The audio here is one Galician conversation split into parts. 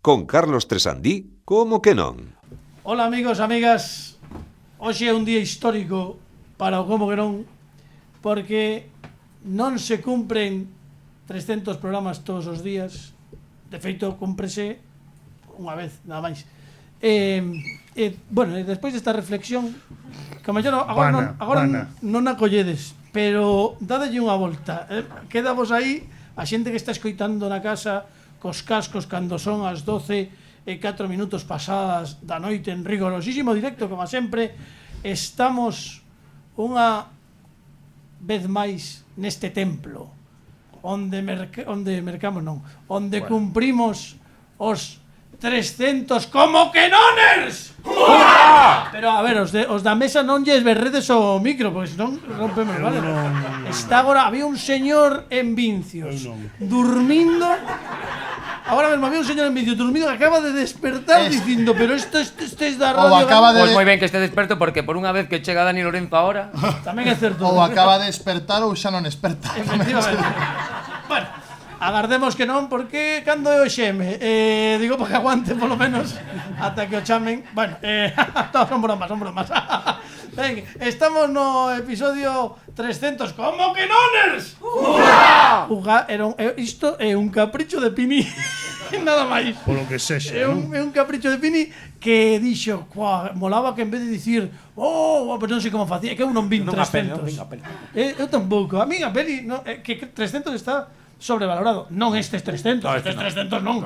con Carlos Tresandí, como que non? Hola amigos, amigas. Hoxe é un día histórico para o como que non, porque non se cumpren 300 programas todos os días. De feito, cúmprese unha vez, nada máis. Bueno, despois desta reflexión, como yo agora non a colledes, pero dadelle unha volta. Quedavos aí a xente que está escoitando na casa cos cascos cando son as 12:04 pasadas da noite en rigorosísimo directo, como sempre. Estamos unha vez máis neste templo onde cumprimos os 300 como que noners. Pero a ver, os da mesa non lles berredes o micro, porque senón rompemos, vale? Está agora, había un señor en Vincios durmindo. Ahora mesmo había un señor en Vincios durmindo que acaba de despertar dicindo, pero isto es da radio. Pois moi ben que este desperto, porque por unha vez que chega Dani Lorenzo ahora tamén é certo. Ou acaba de despertar ou xa non desperta. Efectivamente. Bueno, agardemos que non, porque cando é o xeme, digo para que aguante polo menos ata que o chamen. Bueno, son bromas. Ben, estamos no episodio 300. Como que noners? Isto é un capricho de Pini. Nada máis. Polo que sexa, é un capricho de Pini que dixo, molaba que en vez de dicir pero non sei como facía, que eu non vin 300. Eu tampouco. A mí a peli, que 300 está sobrevalorado. Non estes 300, estes 300 non.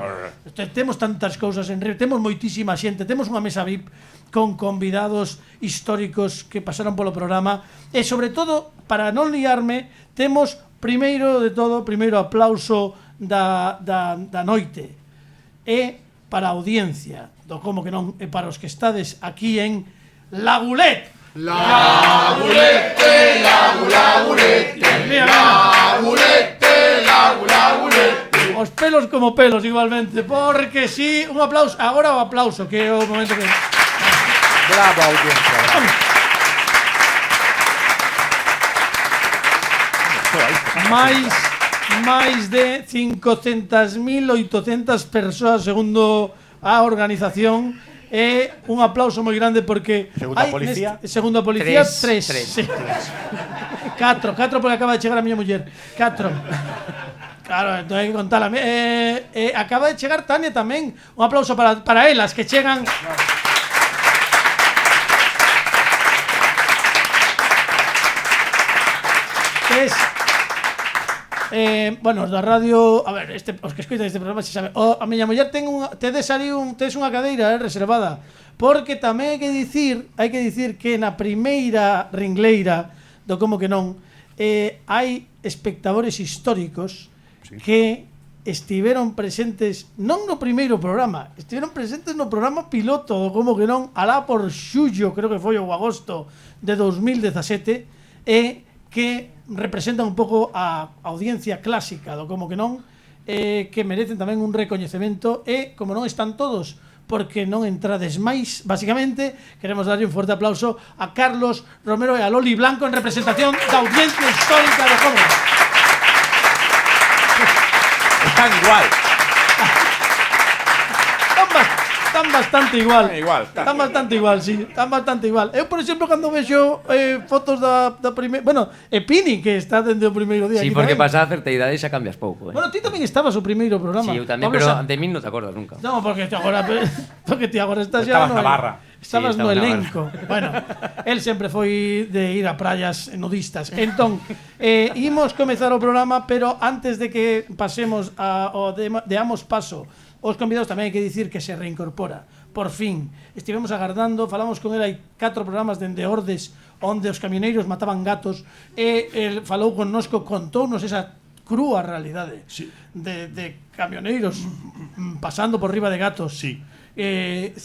Temos tantas cousas en río, temos moitísima xente, temos unha mesa VIP con convidados históricos que pasaron polo programa e, sobre todo, para non liarme, temos primeiro aplauso da noite e para a audiencia do como que non, e para os que estades aquí en Lagulet. Lagulete, Os pelos como pelos igualmente, porque si, un aplauso, agora o aplauso, que é o momento que... bravo audiencia. máis de 500.800 persoas segundo a organización. É un aplauso moi grande porque segundo a policía 3. Sí. 4 porque acaba de chegar a miña muller. 4. Claro, entón hai que contala. Acaba de chegar Tania tamén. Un aplauso para elas que chegan. Bueno, os da radio, a ver, os que escoitan este programa se sabe. A miña muller tedes unha cadeira reservada, porque tamén hai que dicir que na primeira ringleira do como que non hai espectadores históricos que estiveron presentes non no primeiro programa, estiveron presentes no programa piloto do como que non, alá por xullo, creo que foi o agosto de 2017, e que representan un pouco a audiencia clásica do como que non, que merecen tamén un recoñecemento, e como non están todos porque non entrades máis, basicamente queremos darlle un forte aplauso a Carlos Romero e a Loli Blanco en representación da audiencia histórica do como. Están igual. Están bastante igual. Eu, por exemplo, cando vexo fotos da primeira... Bueno, Pini, que está dende o primeiro día. Sí, aquí porque tamén. pasa a certa idade xa cambias pouco. Bueno, ti tamén estabas o primeiro programa. Sí, eu tamén, pero ante min non te acordas nunca. No, porque ti agora estás xa Estabas na barra. Estabas no elenco. Bueno, el sempre foi de ir a praias nudistas. Entón, imos comezar o programa, pero antes de que pasemos deamos paso os convidados, tamén hai que dicir que se reincorpora. Por fin, estivemos agardando, falamos con ele hai 4 programas dende Ordes, onde os camioneiros mataban gatos, e el falou connosco, contounos esa crúa realidade de camioneiros pasando por riba de gatos. Sí.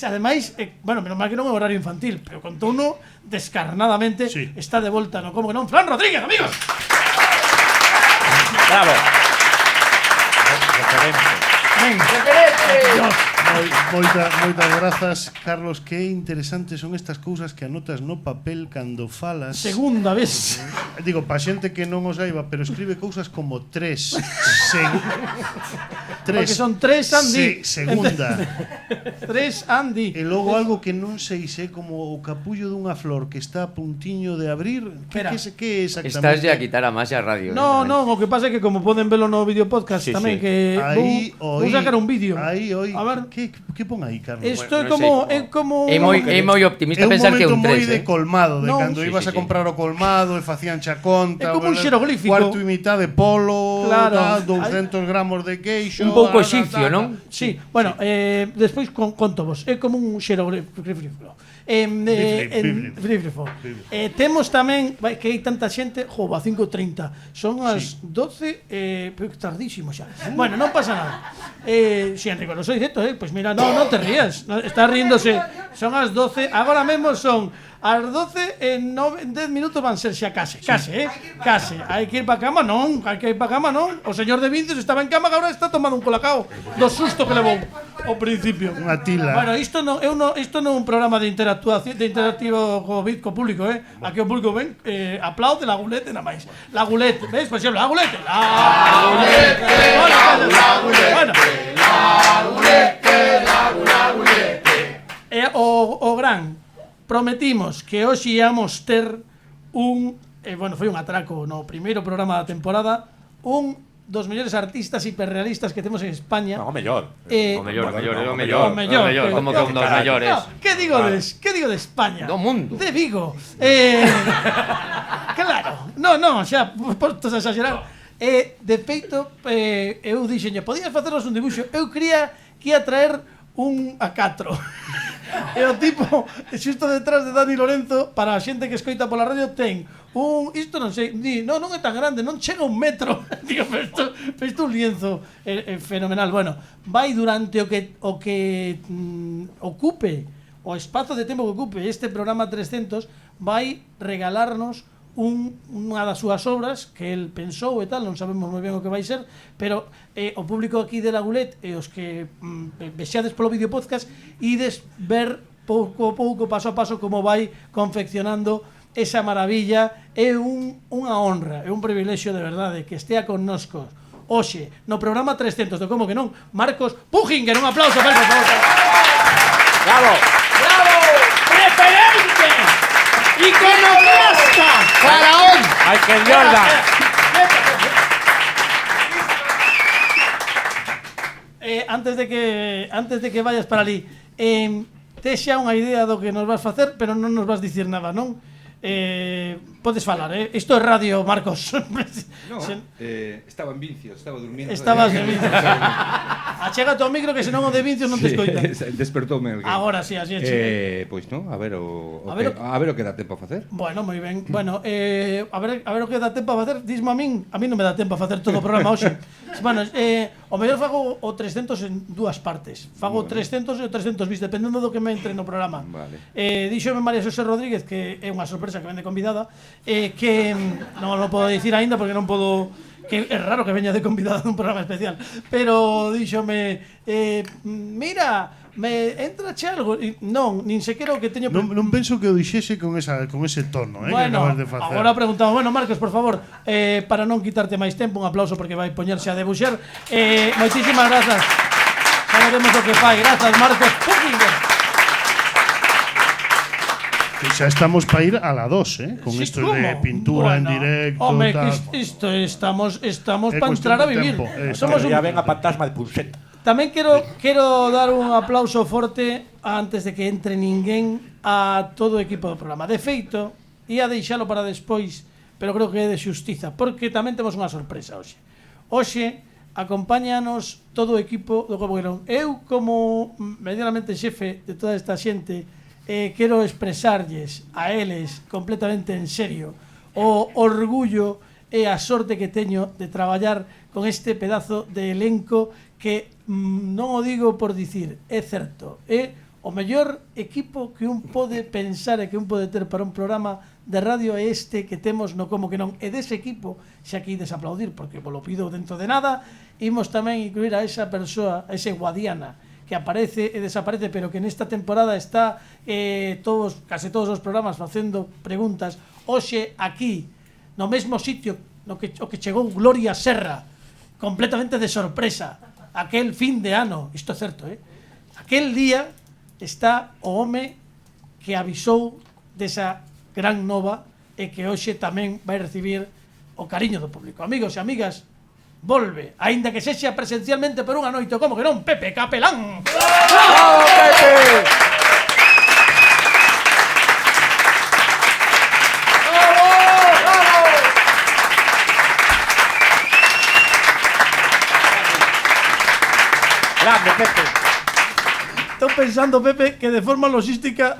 Ademais, bueno, menos mal que non é horario infantil, pero contouno descarnadamente. Está de volta, no como que non, Fran Rodríguez, amigos. Bravo. Moitas grazas, Carlos. Que interesantes son estas cousas que anotas no papel cando falas. Segunda vez. Digo, pa xente que non o saiba, pero escribe cousas como 3 Porque son 3 Andy. Segunda. 3 Andy. E logo algo que non sei se é como o capullo dunha flor que está a puntiño de abrir. Espera. Que é exactamente? Estás ya a quitar a Masha Radio. No, o que pasa é que como poden velo no vídeo podcast Sí, tamén sí. que vou sacar un vídeo. Aí, A ver, que pon aí, Carlos? isto é Bueno, non como sei. É moi optimista É un pensar que é momento un moi 3, de colmado, de Non, cando sí, ibas sí, a comprar o colmado e facían xa conta. É como un xeroglífico. Cuarto e mitad de polo, Claro. 200 gramos de queixo. Un pouco exifio, non? Sí, bueno, despois conto vos, é como un xeroglífico. Brífrifo. Temos tamén que hai tanta xente, a 5:30. Son as 12, pero tardísimo xa. Bueno, non pasa nada. Si Enrico, non soy directo, pois mira, non te rías, está riéndose. Son as 12, agora mesmo son as 12 en 10 minutos van ser xa case. Hai que ir pa cama, non, O señor de Vincios estaba en cama, agora está tomando un colacao do susto que levou ao principio. Unha tila. Bueno, isto non é un programa de interactivo co público, Aquí o público ven, aplaude la gulete na máis. La gulete, ves? Por exemplo, la gulete. Bueno. O gran prometimos que hoxe íamos ter un foi un atraco no primeiro programa da temporada, un dos mellores artistas hiperrealistas que temos en España. No, mellor. O mellor, como que un dos mellores. Que digo de España? Do mundo. De Vigo. Claro. No, xa postos a exagerar. De feito, eu dixenlle, podías facernos un dibuixo. Eu quería que ia traer un A4. E o tipo, xusto detrás de Dani Lorenzo, para a xente que escoita pola radio, ten isto non sei, non é tan grande, non chega un metro. Digo, pero isto un lienzo fenomenal. Bueno, vai durante o que ocupe, o espazo de tempo que ocupe este programa 300, vai regalarnos unha das súas obras que el pensou e tal, non sabemos moi ben o que vai ser, pero o público aquí de La Gulet e os que vexades polo vídeo podcast ides ver pouco a pouco, paso a paso, como vai confeccionando esa maravilla. É unha honra, é un privilexio de verdade que estea connosco hoxe no programa 300 do Como que non, Marcos Pujinger. Un aplauso para él, por favor. Bravo. Referente iconoclasta ¡Faraón! Michael Jordan. Antes de que vayas para ali, tes xa unha idea do que nos vas facer, pero non nos vas dicir nada, non? Podes falar, isto é radio, Marcos. No, estaba en Vincios, estaba durmiendo. Estabas en Vincios. Achégate ao micro que senón o de Vincios non te escoita. Despertoume alguén. Agora sí, así é. Pois non, a ver o que dá tempo a facer. Bueno, moi ben. Bueno, a ver o que dá tempo a facer. Dismo a min non me dá tempo a facer todo o programa hoxe. Bueno, o mellor fago o 300 en dúas partes. Fago o 300 e o 300 bis, dependendo do que me entre no programa. Vale. Díxome María Xosé Rodríguez, que é unha sorpresa que vende convidada, que non podo dicir aínda porque non podo, que é raro que veña de convidada nun programa especial, pero díxome, mira, me entra che algo, non, nin sequera o que teño. Non penso que o dixese con ese tono, que acabas de facer. Agora preguntamos, bueno, Marcos, por favor, para non quitarte máis tempo, un aplauso porque vai poñerse a debuxer. Moitísimas grazas. Saberemos o que fai. Grazas, Marcos Pujinger. Que xa estamos para ir a la 2, con isto de pintura en directo. Home, que isto estamos para entrar a vivir. Somos ya ven a fantasma de Pulset. Tamén quero dar un aplauso forte antes de que entre ninguén a todo o equipo do programa. De feito, ia deixalo para despois, pero creo que é de xustiza, porque tamén temos unha sorpresa hoxe. Hoxe acompáñanos todo o equipo do Como que non. Eu, como medianamente xefe de toda esta xente, quero expresarlles a eles completamente en serio o orgullo e a sorte que teño de traballar con este pedazo de elenco que non o digo por dicir, é certo, é o mellor equipo que un pode pensar e que un pode ter para un programa de radio é este que temos no Como que non. E dese equipo xa que ides aplaudir, porque vos lo pido dentro de nada, imos tamén incluir a esa persoa, a ese Guadiana, que aparece e desaparece, pero que nesta temporada está case todos os programas facendo preguntas. Hoxe aquí, no mesmo sitio o que chegou Gloria Serra, completamente de sorpresa, aquel fin de ano, isto é certo, aquel día está o home que avisou desa gran nova e que hoxe tamén vai recibir o cariño do público. Amigos e amigas, volve, aínda que sexa presencialmente por unha noite, como que non, Pepe Capelán. ¡Bravo, Pepe! Grande, Pepe. Estou pensando, Pepe, que de forma logística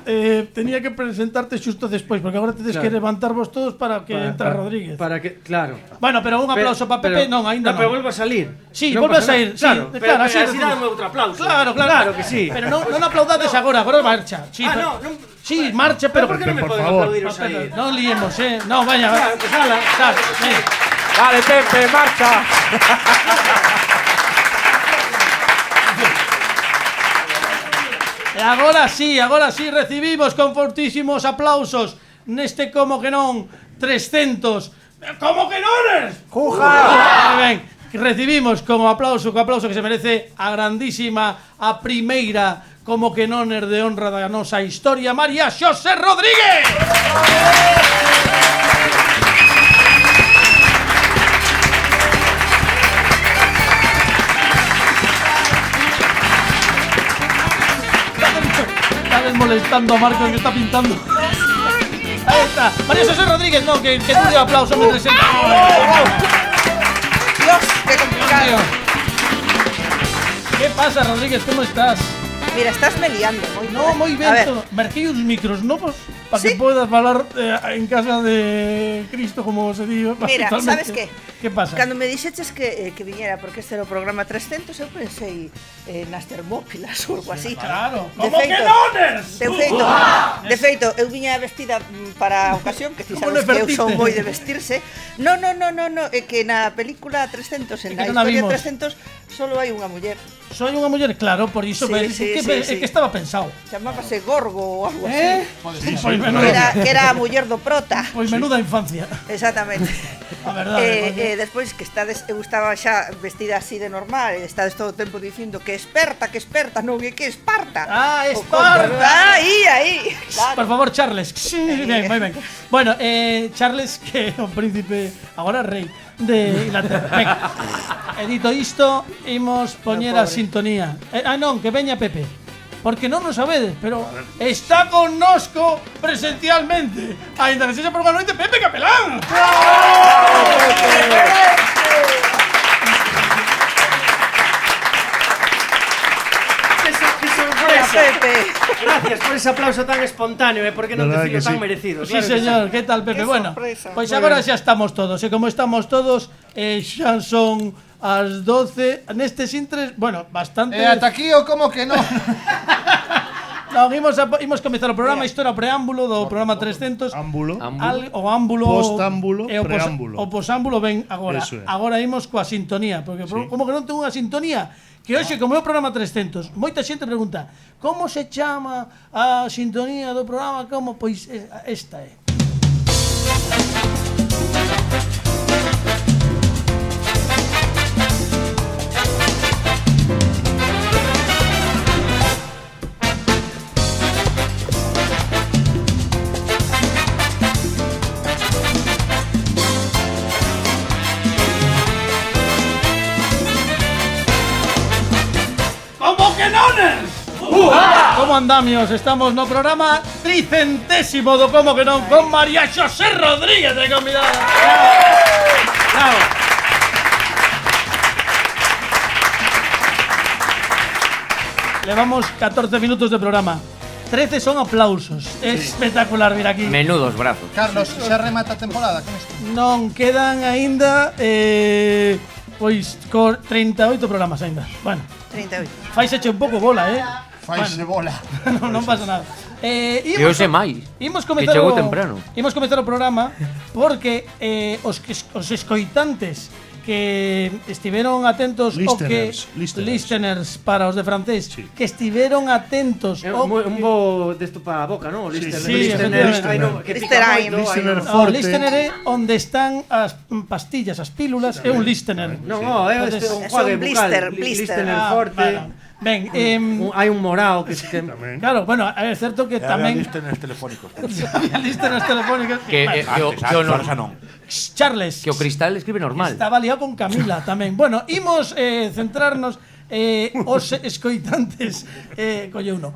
tenía que presentarte xusto despois, porque agora tedes que levantarvos todos para que entre Rodríguez. Para que, claro. Bueno, pero un aplauso para Pepe, non, aínda non. Pero vuelvo a salir. Sí, Non volve a pasa sair, nada. sí, Claro, así así dame outro aplauso. Claro, Claro que sí. Pero non aplaudades agora marcha. Sí, Ah, pero- non. Sí, marcha, pero ¿Por qué no me por poden favor. aplaudir os aí? non liemos, No, vaya. Claro, pues ala. Sal, Dale, Pepe, marcha. E agora sí recibimos con fortísimos aplausos neste como que non 300. Como que non? ¡Juja! Ben, recibimos como aplauso, co aplauso que se merece a grandísima, a primeira como que non de honra da nosa historia, María Xosé Rodríguez. Está molestando a Marco que está pintando. Ahí está. María José Rodríguez, no, que tú de aplauso me presenta. Dios, qué complicado. ¿Qué pasa, Rodríguez? ¿Cómo estás? Mira, estás meliando. No, muy A bien ver, todo. Merquei uns micros novos para ¿Sí? que puedas falar en casa de Cristo, como se digo. Mira, habitualmente. sabes qué? ¿Qué pasa? Cando me dixeches que viñera porque este era o programa 300, eu pensei nas Termópilas ou algo así. Claro. De ¿Cómo que feito- nones? De feito, eu viña vestida para a ocasión, que ti Como sabes que eu Nefertiti. son moi de vestirse. No, é que na película 300, en É que na non a historia vimos. 300, solo hai unha muller. Soy unha muller, claro, por iso Sí, ves, sí, é que, sí, é sí. que estaba pensado. Chamábase Gorgo ou algo así. Sí, pois menuda, Que era a muller do prota. pois menuda infancia. Exactamente. A verdade. porque- Despois que estades, eu estaba xa vestida así de normal, e estades todo o tempo dicindo que experta, non é que Esparta. Ah, O Esparta. conto, aí. Por favor, Charles. Sí, ben, moi ben. Bueno, Charles, que é o príncipe, agora rei de Inglaterra. Venga. Edito isto, imos poñer a sintonía. Non, que veña Pepe. Porque non o sabedes, pero está connosco presencialmente. Ainda que sexa por unha noite, Pepe Capelán. ¡Qué sorpresa! Pepe. Gracias por ese aplauso tan espontáneo, por que non Verdad decirlo que tan sí. merecido. Sí, Claro que señor, ¿qué tal, Pepe? Qué Bueno, sorpresa. pois Muy agora ben. xa estamos todos. E como estamos todos, xa son as 12. Nestes intres, bueno, bastante... Ata aquí o como que non. Non, imos comezar o programa, isto era o preámbulo do programa 300. Ámbulo. O ámbulo Postámbulo, e o preámbulo. O posámbulo ven agora. Eso é. Agora imos coa sintonía, porque como que non ten unha sintonía? Que hoxe, como é o programa 300, moita xente pregunta: como se chama a sintonía do programa? Como? Pois esta é. Como que nones? Como andamios? Estamos no programa 300º do Como que non con María Xosé Rodríguez de convidada. Bravo. Levamos 14 minutos de programa. 13 son aplausos. Espectacular, mira aquí. Menudos brazos. Carlos, xa remata a temporada con isto. Non quedan aínda pois 38 programas aínda. Bueno, 38. faiseche un pouco bola, Faise bola. non pasa nada. E hoxe máis. Imos Que comezar chegou temprano. Imos comezar o programa porque os escoitantes que estiveron atentos o que listeners para os de francés, que estiveron atentos Un bo desto para a boca, non? Sí, efectivamente. Listener é onde están as pastillas, as pílulas, é un listener. Non, é un Eso é un blister, blister. forte. Ben, hai un morao que claro, bueno, é certo que tamén listeners telefónicos. listeners telefónicos. Charles, Que o Cristal escribe normal. estaba liado con Camila tamén. Bueno, imos centrarnos os escoitantes colle uno.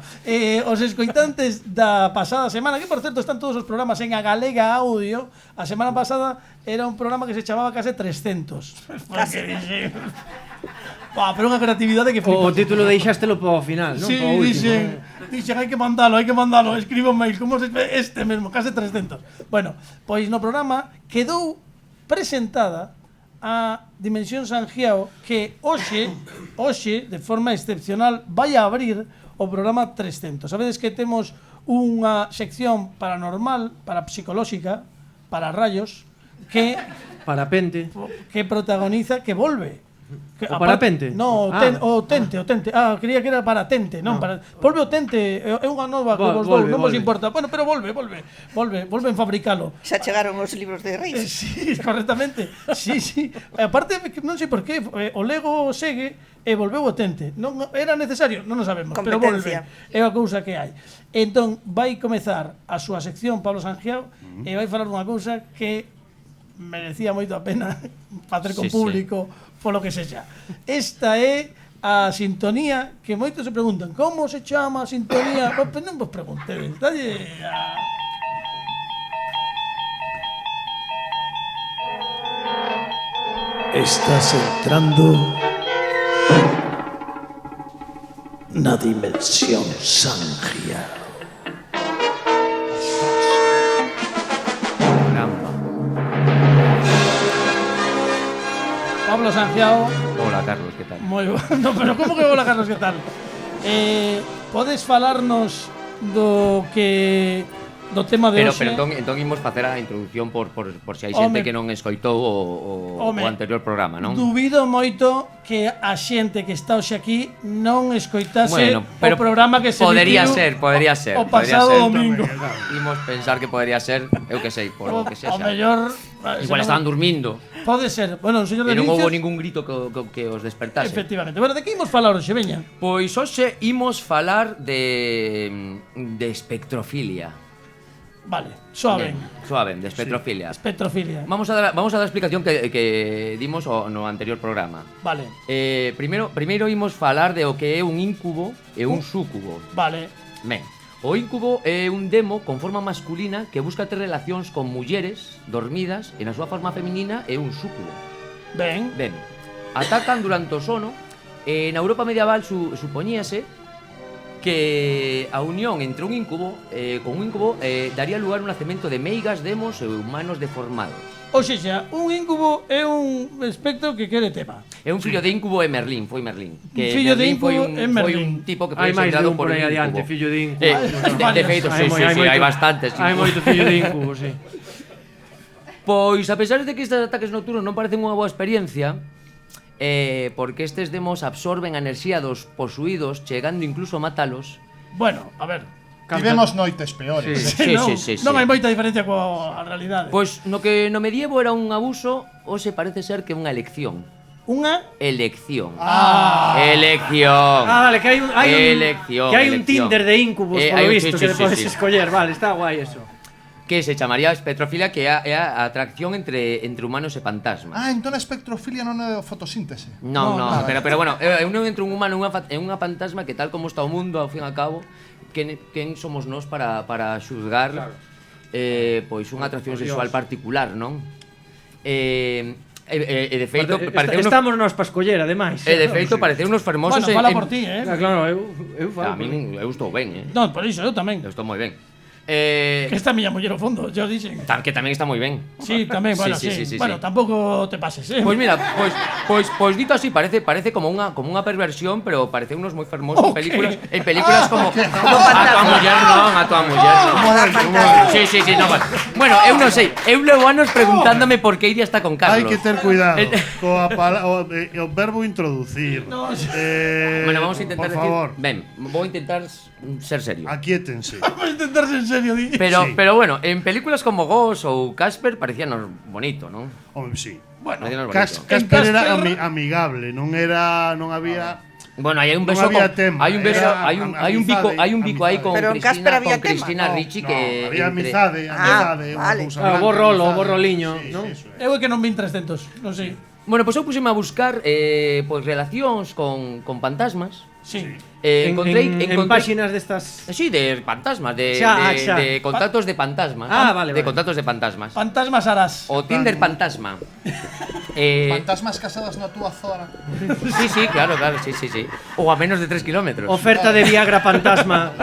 Os escoitantes da pasada semana, que por certo están todos os programas en A Galega Audio. A semana pasada era un programa que se chamaba Case 300. Pero unha creatividade que O flipas. título deixástelo para o final, non? Sí, dixen, hai que mandalo, escribo un mail, como se este mesmo, Case 300. Bueno, pois no programa quedou presentada a Dimensión Sangiao, que hoxe, de forma excepcional, vai a abrir o programa 300. Sabedes que temos unha sección paranormal, parapsicolóxica, para rayos, que Parapente. que protagoniza, que volve. O parapente? No, o tente. Creía que era para tente, non, para. Volve o tente, é unha nova que vos dou, non vos importa. Bueno, pero volve en fabricalo. Xa chegaron os libros de Reis. Sí, correctamente. Sí. Aparte, non sei por qué, o Lego segue e volveu o tente. Non era necesario, non o sabemos, pero volve. É a cousa que hai. Entón, vai comezar a súa sección Pablo Sangiao e vai falar unha cousa que merecía moito a pena facer con público, polo que sexa. Esta é a sintonía que moitos se preguntan, como se chama a sintonía? Pues non vos preguntedes, dalle a... Estás entrando na Dimensión Sangiao. Pablo Sangiao. Hola, Carlos, que tal? Moi bo. No, pero como que hola, Carlos, que tal? Podes falarnos do tema de hoxe? Pero entón imos facer a introducción por se hai xente que non escoitou o anterior programa, non? Dubido moito que a xente que está hoxe aquí non escoitase o programa que se podría ser. O pasado domingo. Imos pensar que podría ser, eu que sei, por o que sexa. O mellor igual estaban dormindo. Pode ser. Bueno, señor de non Nicios, houve ningún grito que os despertase. Efectivamente. Bueno, de que imos falar hoxe, veña? Pois hoxe imos falar de espectrofilia. Vale, suave, de espectrofilia. Espectrofilia. Vamos a dar a explicación que dimos no anterior programa. Vale. Primeiro imos falar de o que é un íncubo e un súcubo. Vale. Ben, o íncubo é un demo con forma masculina que busca ter relacións con mulleres dormidas e na súa forma feminina é un súcubo. Ben. Atacan durante o sono e na Europa medieval supoñíase que a unión entre un íncubo con un íncubo daría lugar a un nacemento de meigas, demos e humanos deformados. Ou seja, un íncubo é un espectro que quere tema. É un fillo de íncubo e Merlín, foi Merlín. Que fillo de íncubo é Merlín. Foi un tipo que foi creado por un aí adiante, fillo de íncubo. De feito, sí, hai bastantes. Hai moito fillo de íncubo, sí. Pois, a pesar de que estes ataques nocturnos non parecen unha boa experiencia, porque estes demos absorben a enerxía dos posuídos, chegando incluso a matalos. Bueno, a ver, tivemos noites peores. Sí. Non hai moita diferencia coa realidade. Pois no que no medievo era un abuso, hoxe parece ser que é unha elección. Unha elección. Elección. Vale, que hai un Tinder de íncubos, por lo visto, que podes escoller, vale, está guai eso. Que se chamaría espectrofilia, que é a atracción entre humanos e fantasmas. Entón a espectrofilia non é fotosíntese. Non, pero bueno, non entre un humano e unha fantasma que tal como está o mundo, ao fin e ao cabo, quen somos nós para xuzgar pois unha atracción sexual particular, non? De feito, estamos nós para escoller, ademais. De feito, parece unos fermosos. Bueno, fala por ti, Claro, eu falo. A min eu estou ben, Non, por iso, eu tamén. Eu estou moi ben. Que está a miña muller ao fondo, xa o dixen. Que tamén está moi ben. Sí, tamén, bueno, sí. Bueno, tampouco te pases, Pois mira, pois dito así, parece como unha perversión, pero parece unos moi fermosos en películas como A tua muller non. Sí, non. Bueno, eu non sei, eu levo anos preguntándome por que Iria está con Carlos. Hai que ter cuidado o verbo introducir. Bueno, vamos a intentar por favor. Ben, vou intentar ser serio. Aquíétense. Vamos a intentar ser serio, di. Pero bueno, en películas como Ghost ou Casper parecíanos bonito, non? Home, sí. Bueno, Casper era amigable, non había. Bueno, hai un beso hai un bico aí con Cristina Ricci que había amizade, vale. Borroliño, non? Eu é que non vin 300, non sei. Bueno, pois eu puseme a buscar pois relacións con fantasmas. Sí. Encontrei páxinas destas. Sí, de fantasmas, de contactos de fantasmas. Vale. De contactos de fantasmas. Fantasmas harás. O Tinder fantasma. Fantasmas casadas na túa zona. Sí, claro, sí. Ou a menos de 3 kilómetros. Oferta de Viagra fantasma.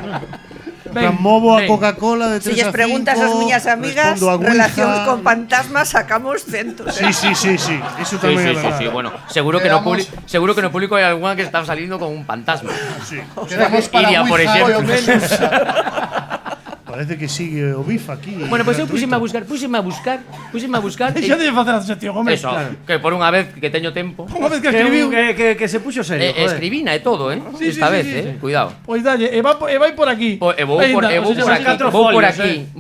Promovo a Coca-Cola de 3 a 5. Si les preguntas ás miñas amigas relacións con fantasmas, sacamos centos. Sí. Iso tamén é verdade. Sí. Bueno, seguro que no público hai algunha que está salindo con un fantasma. Sí. Iria, por exemplo. Parece que sigue o bif aquí. Bueno, pois eu puxeme a buscar. Deixa de facer a sección, home. Eso, que por unha vez que teño tempo. Unha vez que escribiu. Que se puxo serio. Escribina e todo, esta vez, cuidado. Pois dalle, e vai por aquí. Vou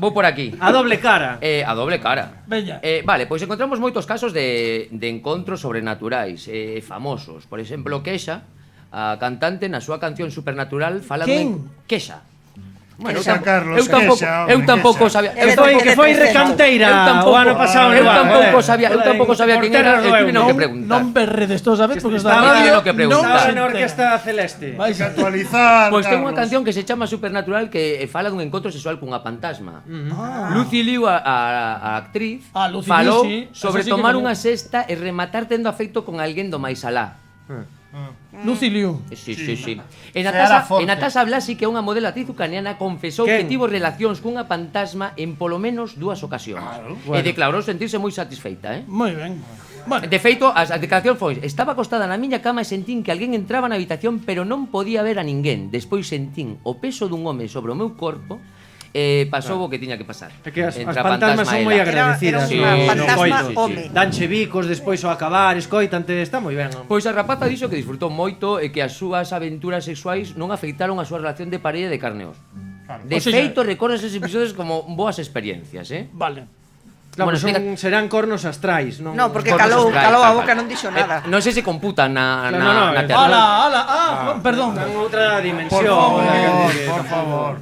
por aquí. A doble cara. A doble cara. Veña. Vale, pois encontramos moitos casos de encontros sobrenaturais famosos. Por exemplo, Kesha, a cantante, na súa canción Supernatural fala Quen? Kesha. Bueno, eu tampouco sabía. Que foi recanteira o ano pasado. Eu tampouco sabía quen era. Eu tive que preguntar. Non berredes todos, sabes? Porque está radio non estaba na Orquesta Celeste. Vais a actualizar. Pois ten unha canción que se chama Supernatural que fala dun encontro sexual cunha fantasma. Lucy Liu, a actriz, falou sobre tomar unha sesta e rematar tendo afecto con alguén do máis alá. Lucy Liu. Sí. E Natasha Blasi, que é unha modelo actriz ucraniana, confesou que tivo relacións cunha fantasma en polo menos 2 ocasións. E declarou sentirse moi satisfeita, Moi ben. Bueno. De feito, a declaración foi: estaba acostada na miña cama e sentín que alguén entraba na habitación, pero non podía ver a ninguén. Despois sentín o peso dun home sobre o meu corpo. Pasou o que tiña que pasar. É que as fantasmas son moi agradecidas. Danche bicos despois ao acabar, escoitante, está moi ben. Pois a rapaza dixo que disfrutou moito e que as súas aventuras sexuais non afectaron a súa relación de parella de carne e oso. De feito, recordas eses episodios como boas experiencias, Vale. Claro, serán cornos astrais, non? No, porque calou a boca, non dixo nada. Non sei se computan na Ala, perdón. En outra dimensión. Por favor.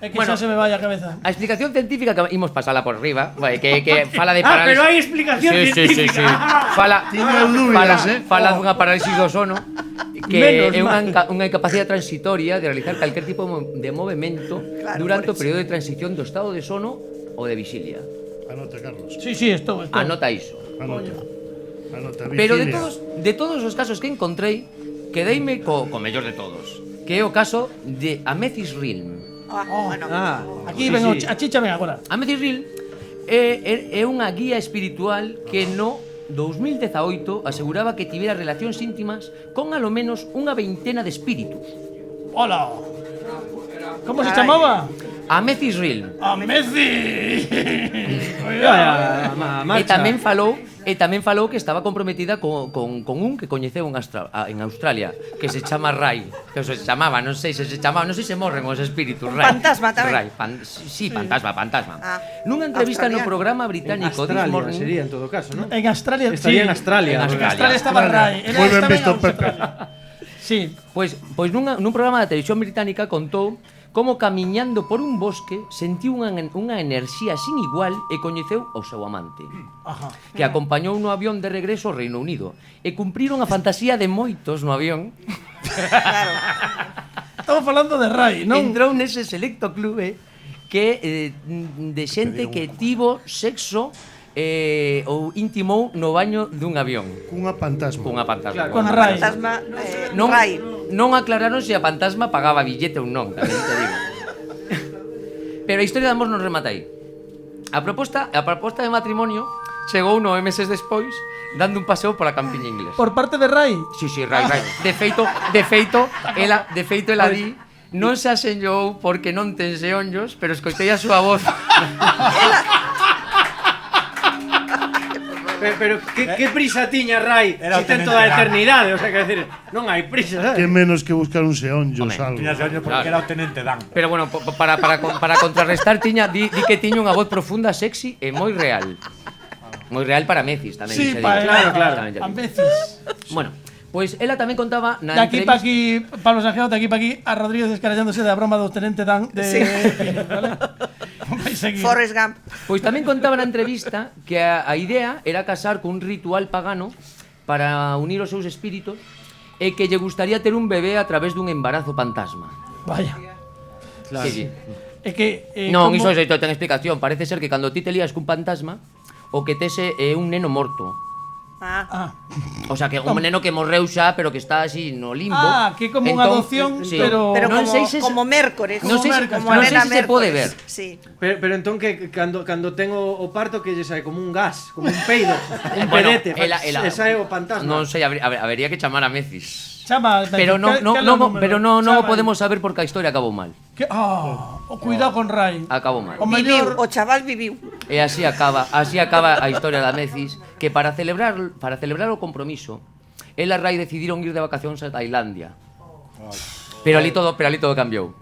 É que xa se me vai a cabeza. A explicación científica que imos pasala por riba, que fala de parálisis. Pero hai explicación científica. Fala dunha parálisis do sono que é unha incapacidade transitoria de realizar calquer tipo de movimento durante o período de transición do estado de sono ou de vixilia. Anota, Carlos. Sí, estou. Anota iso. Anota. Pero de todos os casos que encontrei, quedeime co mellor de todos, que é o caso de Amethyst Realm. Aquí ven a chicha, ven agora. Amethyst Realm é unha guía espiritual que no 2018 aseguraba que tivera relacións íntimas con alo menos unha veintena de espíritus. Hola. Como se chamaba? Amethyst Realm. Amethyst. E tamén falou que estaba comprometida con un que coñeceu en Australia, que se chama Ray, que se chamaba, non sei se morren os espíritus Ray. Fantasma tamén. Sí, fantasma. Nunha entrevista no programa británico This Morning sería en todo caso, non? En Australia, estaría en Australia. En Australia estaba Ray. Moi ben visto, Pepe. Sí. Pois nun programa de televisión británica contou como camiñando por un bosque sentiu unha enerxía sin igual e coñeceu ao seu amante, que acompañou no avión de regreso ao Reino Unido e cumpriron a fantasía de moitos no avión. Claro. Estamos falando de Rai, non? Entrou nese selecto clube que de xente que tivo sexo ou intimou no baño dun avión. Cunha fantasma. Con Rai. Fantasma, Non aclararon se a fantasma pagaba billete ou non, tamén te digo. Pero a historia de amor non remata aí. A proposta de matrimonio chegou 9 meses despois, dando un paseo pola campiña inglesa. Por parte de Rai? Sí, Rai. De feito, ela di non se asenllou porque non ten xeonllos, pero escoitei a súa voz. Pero que prisa tiña Rai si ten toda a eternidade, o sea, que decir, non hai prisa, sabes? Que menos que buscar un xeonllos, algo. Tiña xeonllos porque era o tenente Dan. Pero bueno, para contrarrestar tiña di que tiña unha voz profunda, sexy e moi real. Moi real para Mecis tamén. Sí, claro. A Mecis. Bueno, pois ela tamén contaba na De aquí pa aquí, Pablo Sanjeo, de aquí pa aquí, a Rodríguez descarallándose da broma do tenente Dan de... Sí. ¿Vale? Forrest Gump. Pois tamén contaba na entrevista que a idea era casar cun ritual pagano para unir os seus espíritos e que lle gustaría ter un bebé a través dun embarazo fantasma. Vaya. Claro. Sí. É que... Non, como... iso ten explicación. Parece ser que cando ti te lías cun fantasma, o que tese é un neno morto. O sea, que un neno que morreu xa, pero que está así no limbo. Que como unha adopción, sí. pero non como, sei se como Mércores. Non sei se pode ver. Sí. Pero entón que cando ten o parto que lle sae como un gas, como un peido, un pedete, esa é o fantasma. Non sei, habería que chamar a Mecis. Chama, pero non o podemos saber porque a historia acabou mal. Cuidado con Rai. Acabou mal. O chaval viviu. E así acaba a historia da Mecis, que para celebrar o compromiso, ela e Rai decidiron ir de vacacións a Tailandia. Pero ali todo cambiou.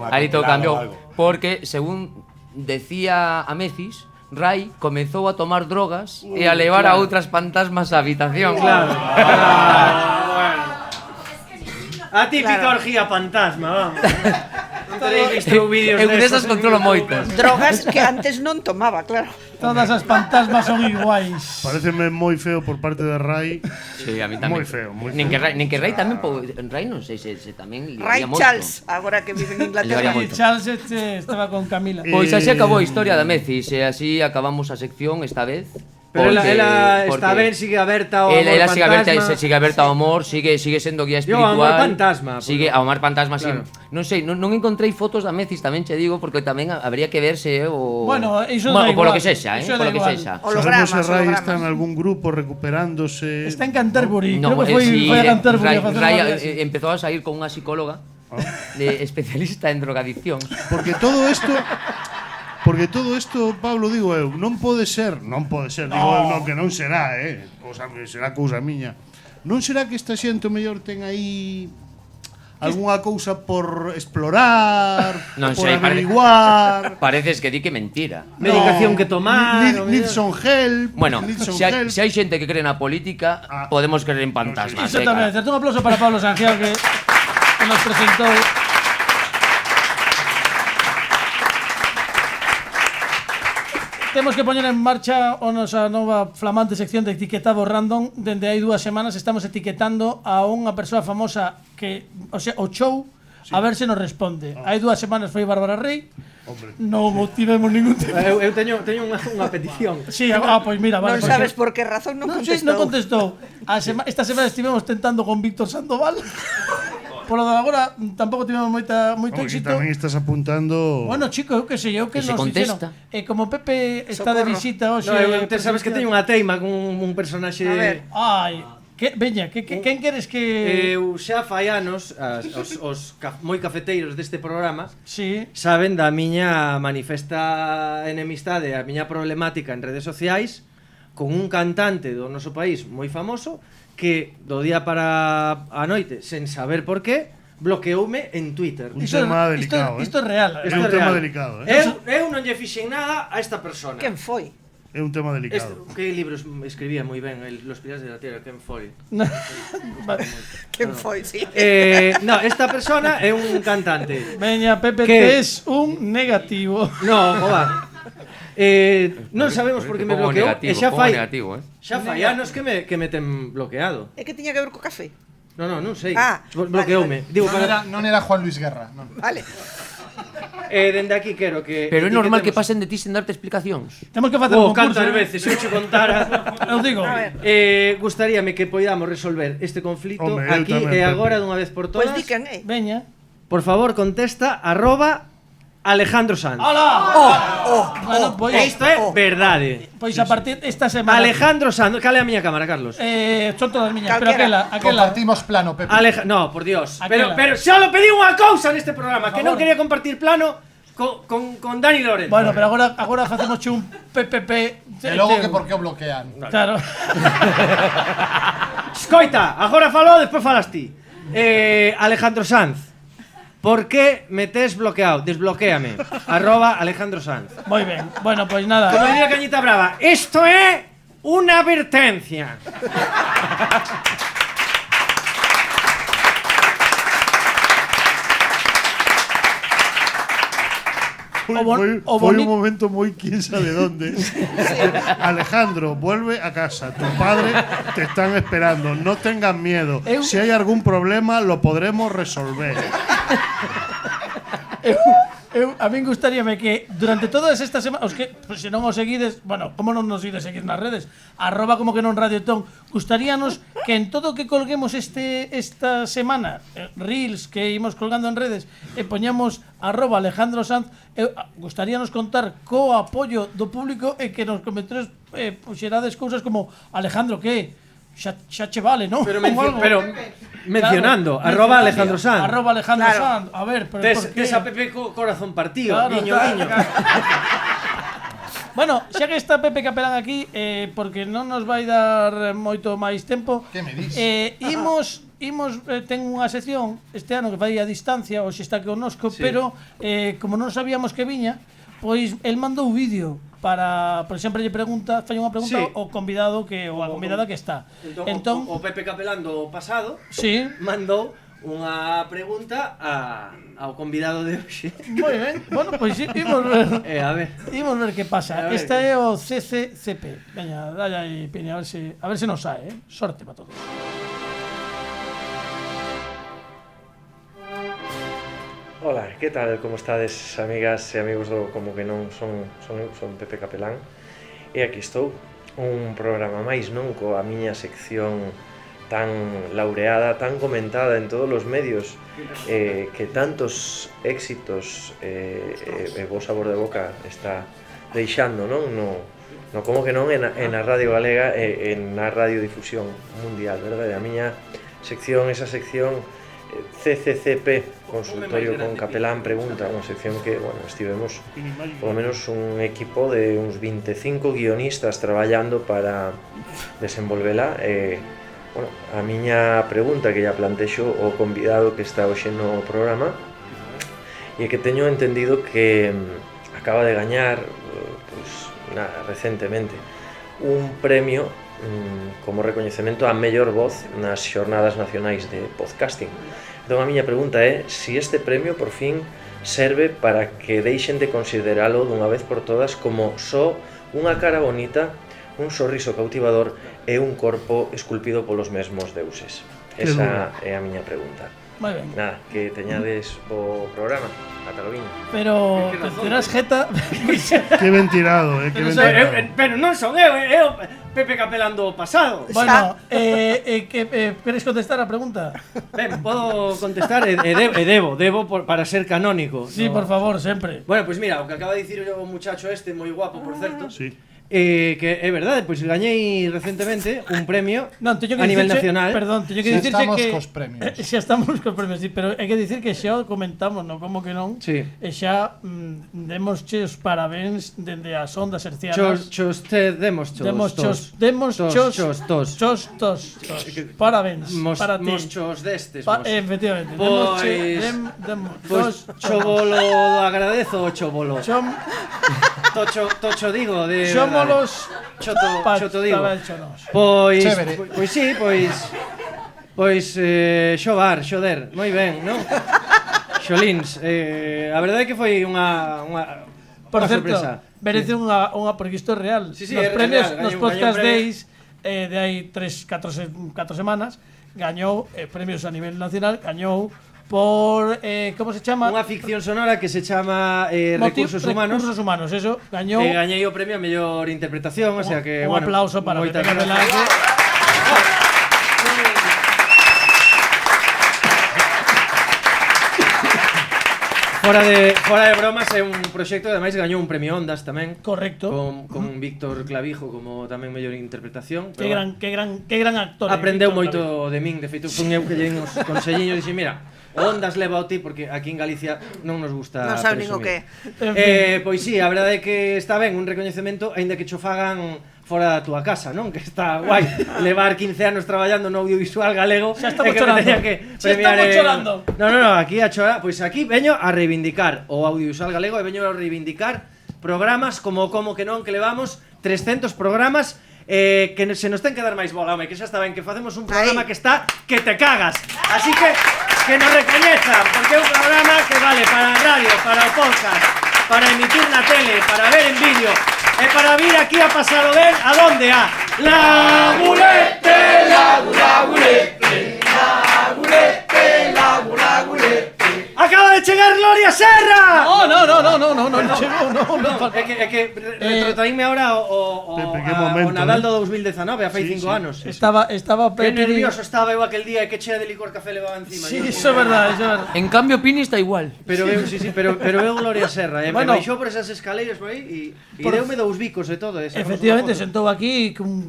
Ali todo cambiou porque según decía a Mecis, Rai comezou a tomar drogas e a levar a outras fantasmas á habitación. Claro. A típica orgía fantasma, vamos. Non tenéis visto vídeos eu desas controlo moitas. Drogas que antes non tomaba, claro. Todas as fantasmas son iguais. Pareceme moi feo por parte de Rai. Sí, a mí tamén. Moi feo, moi nin feo. que Rai tamén Rai non sei se tamén Ray Charles, agora que vive en Inglaterra. Charles estaba con Camila. Pois así acabou a historia da Mecis e así acabamos a sección esta vez. Pero ela está ben, sigue aberta ao amor ela fantasma. sigue aberta ao amor, sigue sendo guía espiritual. Ao amor fantasma. Sigue ao amor fantasma, claro. Sí. Non sei, non encontrei fotos da Mecis, tamén che digo, porque tamén habría que verse o Bueno, iso da igual. Polo que sexa, polo que sexa. Sabemos se Rai está en algún grupo recuperándose. Está en Canterbury, No, creo que foi a Canterbury a facer Rai unha empezou a sair con unha psicóloga especialista en drogadiccións. Porque todo isto, Pablo, digo eu, non pode ser, digo eu, non, que non será, será cousa miña. Non será que esta xente o mellor ten aí algunha cousa por explorar, non por sei, averiguar. Pareces que di que mentira. Medicación que tomar. Nilsson Help. Bueno, se hai xente que cree na política, podemos creer en fantasmas. Iso tamén, un aplauso para Pablo Sanjeo que nos presentou. Temos que poñer en marcha a nosa nova flamante sección de etiquetado random. Dende hai 2 semanas estamos etiquetando a unha persoa famosa que, o sea, o show, sí. A ver se nos responde. Hai 2 semanas foi Bárbara Rey. Hombre. Non tivemos ningún tipo. Eu teño unha petición. Sí, pois mira, vale. Non sabes por que razón non contestou. Non contestou. Esta semana estivemos tentando con Víctor Sandoval. Polo de agora tampouco tivemos moito éxito. Tamén estás apuntando. Bueno, chico, eu que sei, eu que se nos contesta. Dixeron. E como Pepe está de visita hoxe, sabes que teño unha teima con un personaxe. A ver. Ai, veña, quen queres que Eu xa fai anos os moi cafeteiros deste programa, sí, saben da miña manifesta enemistade, a miña problemática en redes sociais con un cantante do noso país moi famoso que do día para a noite, sen saber por qué, bloqueoume en Twitter. Un tema delicado, Isto é real. É un tema delicado, Eu non lle fixen nada a esta persona. Quen foi? É un tema delicado. Que libros escribía moi ben, Los Piratas de la Tierra, quen foi? Quen foi, sí. No, esta persona é un cantante. Veña, Pepe, que tes un negativo. No, joa. Non sabemos por que me bloqueou. E xa fai anos que me ten bloqueado. É que tiña que ver co café. Non sei. Vale. Bloqueoume. Digo, Non era Juan Luis Guerra. Vale. Dende aquí quero que... Pero é normal que pasen de ti sen darte explicacións. Temos que facer un concurso. Cantas veces, se eu che contara. Eu digo. Gustaríame que poidamos resolver este conflito aquí tamén, e agora dunha vez por todas. Pois di quen é. Veña. Por favor, contesta @ Alejandro Sanz. Bueno, pois Isto é verdade. Pois a partir esta semana Alejandro Sanz, cale a miña cámara, Carlos. son todas miñas, pero Calquera. aquela Compartimos plano, Pepe. No, por Dios. Aquela. Pero solo pedí unha cousa neste programa, que non quería compartir plano con Dani Lorenzo. Bueno, pero agora facemos un PPP. E logo que por que o bloquean. Claro. Escoita, agora falou, despois falas ti. Alejandro Sanz. ¿Por qué me tes bloqueado? Desbloquéame. @Alejandro Sanz. Moi ben. Bueno, pois nada. Como diría Cañita Brava, esto es una advertencia. Foi o un boni- momento moi quién sabe dónde. Alejandro, vuelve a casa. Tu padre te están esperando. No tengas miedo. Si hay algún problema, lo podremos resolver. A min gustaríame que durante todas estas semanas, os que se non os seguides, bueno, como non nos ides seguir nas redes, @como que non Radiotón, gustaríanos que en todo o que colguemos esta semana, reels que imos colgando en redes, poñamos @Alejandro Sanz, gustaríanos contar co apoio do público e que nos comentarios puxerades cousas como Alejandro, que xa che vale, non? Pero mencionando, Claro, @Alejandro Sanz. @Alejandro Claro. Sanz. A ver, pero Tes por qué? a Pepe corazón partido, Claro, guiño, claro, guiño. Bueno, xa que está Pepe Capelán aquí, porque non nos vai dar moito máis tempo. Que me dis? Imos ten unha sección este ano que vai a distancia, hoxe está connosco, pero como non sabíamos que viña, pois el mandou vídeo para, por exemplo, lle pregunta, fai unha pregunta Sí. ao convidado que ou a convidada que está. Entón, o Pepe Capelán do pasado sí, mandou unha pregunta ao convidado de hoxe. moi ben. Bueno, pois sí, imos ver. A ver. Imos ver que pasa. A ver Esta que- é o CCCP. Veña, dalle aí, Piña, a ver se nos sae, Sorte para todos. Hola, que tal? Como estades, amigas e amigos do Como que non? Son Pepe Capelán e aquí estou, un programa máis, non? Coa miña sección tan laureada, tan comentada en todos os medios, que tantos éxitos e bo sabor de boca está deixando, non? No Como que non en a Radio Galega e na radiodifusión mundial, verdade? A miña sección, esa sección CCCP, Consultorio con Capelán Pregunta, unha sección que, bueno, estivemos polo menos un equipo de uns 25 guionistas traballando para desenvolvela. Bueno, a miña pregunta que ya plantexo o convidado que está hoxe no programa e que teño entendido que acaba de gañar recentemente un premio como recoñecemento á mellor voz nas xornadas nacionais de podcasting. Entón a miña pregunta é se este premio por fin serve para que deixen de consideralo dunha vez por todas como só unha cara bonita, un sorriso cautivador e un corpo esculpido polos mesmos deuses. Esa é a miña pregunta. Moi ben. Nada, que teñades o programa. Ata logo. Pero terás jeta. Que ben tirado, que ben tirado. Pero non son eu, é o Pepe Capelán do pasado. Bueno, queres contestar a pregunta? Ben, podo contestar e debo para ser canónico. Sí, por favor, sempre. Bueno, pois mira, o que acaba de dicir o muchacho este, moi guapo, por certo. Sí. Que é verdade, pois gañei recentemente un premio Non, teño que a nivel dicirche- nacional. Perdón, teño que Xa dicirche estamos que cos premios. Xa estamos cos premios, sí, pero hai que dicir que xa o comentamos, non? Como que non? Sí. E xa demosche os parabéns dende as ondas hercianas. Demos Tos. Parabéns para ti. Moschos destes. Efectivamente. Pois- Pois chovolo agradezo o chovolo. Tocho digo de Xómolos Choto digo. tabenchonos. Pois Chévere. pois sí, xoder, moi ben, non? Xolins, a verdade é que foi unha Por unha certo, sorpresa. merece unha porque isto é real. Sí, sí, Nos é premios, real, nos gañou podcast un premio. days de hai 4 semanas, gañou premios a nivel nacional, gañou por como se chama? Unha ficción sonora que se chama Recursos Humanos. Recursos Humanos, eso, gañou. Gañei o premio a mellor interpretación, o sea que un bueno, aplauso para moitas Pepe gracias. Capelán. Fora de bromas, é un proxecto que ademais gañou un premio Ondas tamén. Correcto. Con Víctor Clavijo como tamén mellor interpretación. Que gran actor. Aprendeu moito de min, de feito fun eu que lle uns conselliños e dixen, mira, Ondas leva o ti porque aquí en Galicia non nos gusta Non sabe nin o que. Pois sí, a verdade é que está ben un recoñecemento, aínda que cho fagan fora da túa casa, non? Que está guai levar 15 anos traballando no audiovisual galego. Xa estamos chorando. Xa estamos chorando. No, aquí a chorar, pois aquí veño a reivindicar o audiovisual galego e veño a reivindicar programas como que non, que levamos 300 programas que se nos ten que dar máis bola, home, que xa está ben que facemos un programa que está que te cagas. Así que nos recoñezan, porque é un programa que vale para a radio, para o podcast, para emitir na tele, para ver en vídeo e para vir aquí a pasalo ben, a donde? A Lagulete, Lagulete, Lagulete, Lagulete. Acaba de chegar Gloria Serra! No chegou, no. É que retrotraínme ahora o Nadal do 2019, a fai 5 anos. Estaba Que nervioso estaba eu aquel día e que chea de licor café levaba encima. Sí, iso é verdade. En cambio, Pini está igual. Pero eu Gloria Serra, me baixou por esas escaleiras por aí e deume 2 bicos e todo. Efectivamente, sentou aquí cun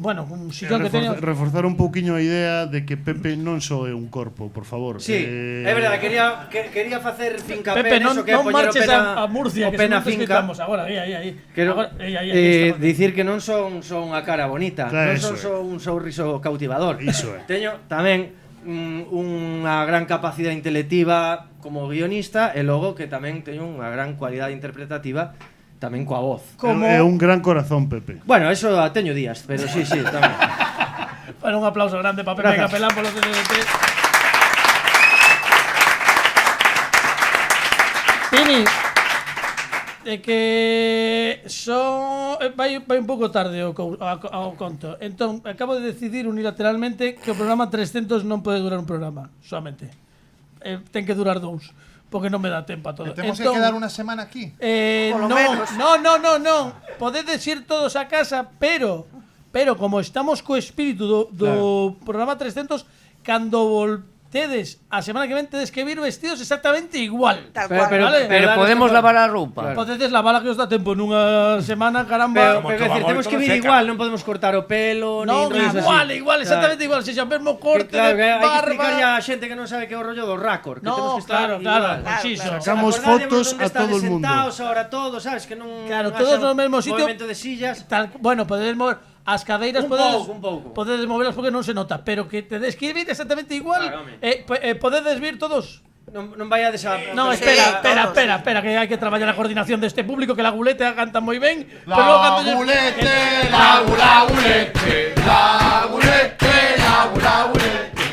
sillón que teño. Reforzar un pouquiño a idea de que Pepe non só é un corpo, por favor. Sí, é verdade, quería facer fincapé Pepe, neso que é poñer o marches pena a Murcia, o que pena se finca. estamos agora, aí. Quero dicir que non son unha cara bonita, Claro, non son só un sorriso cautivador. Iso é. Teño tamén unha gran capacidade intelectiva como guionista e logo que tamén teño unha gran cualidade interpretativa tamén coa voz. É un gran corazón, Pepe. Bueno, eso teño días, pero sí, tamén. Bueno, un aplauso grande para Pepe Capelán polo CDT. Pini, é que vai un pouco tarde ao conto. Entón, acabo de decidir unilateralmente que o programa 300 non pode durar un programa, solamente. Ten que durar 2, porque non me dá tempo a todo. Temos que quedar unha semana aquí. Non. Podedes ir todos a casa, pero como estamos co espírito do programa 300, cando voltedes a semana que ven tedes que vir vestidos exactamente igual. Pero podemos lavar a roupa. Podedes lavar a que os dá tempo nunha semana, caramba. Pero decir, temos que vir igual, non podemos cortar o pelo, non, igual, exactamente igual, se xa mesmo corte de barba. Hai que explicarlle a xente que non sabe que é o rollo do raccord, que temos que estar claro. Sacamos fotos a todo o mundo. Sentados ahora todos, sabes, que non todos no mesmo sitio. Movimento de sillas. Bueno, podedes mover as cadeiras, un pouco. Podedes movelas porque non se nota, pero que tedes que vir exactamente igual. Podedes vir todos. Non vai a No, espera, que hai que traballar a coordinación deste público, que la Gulete canta moi ben. La Gulete.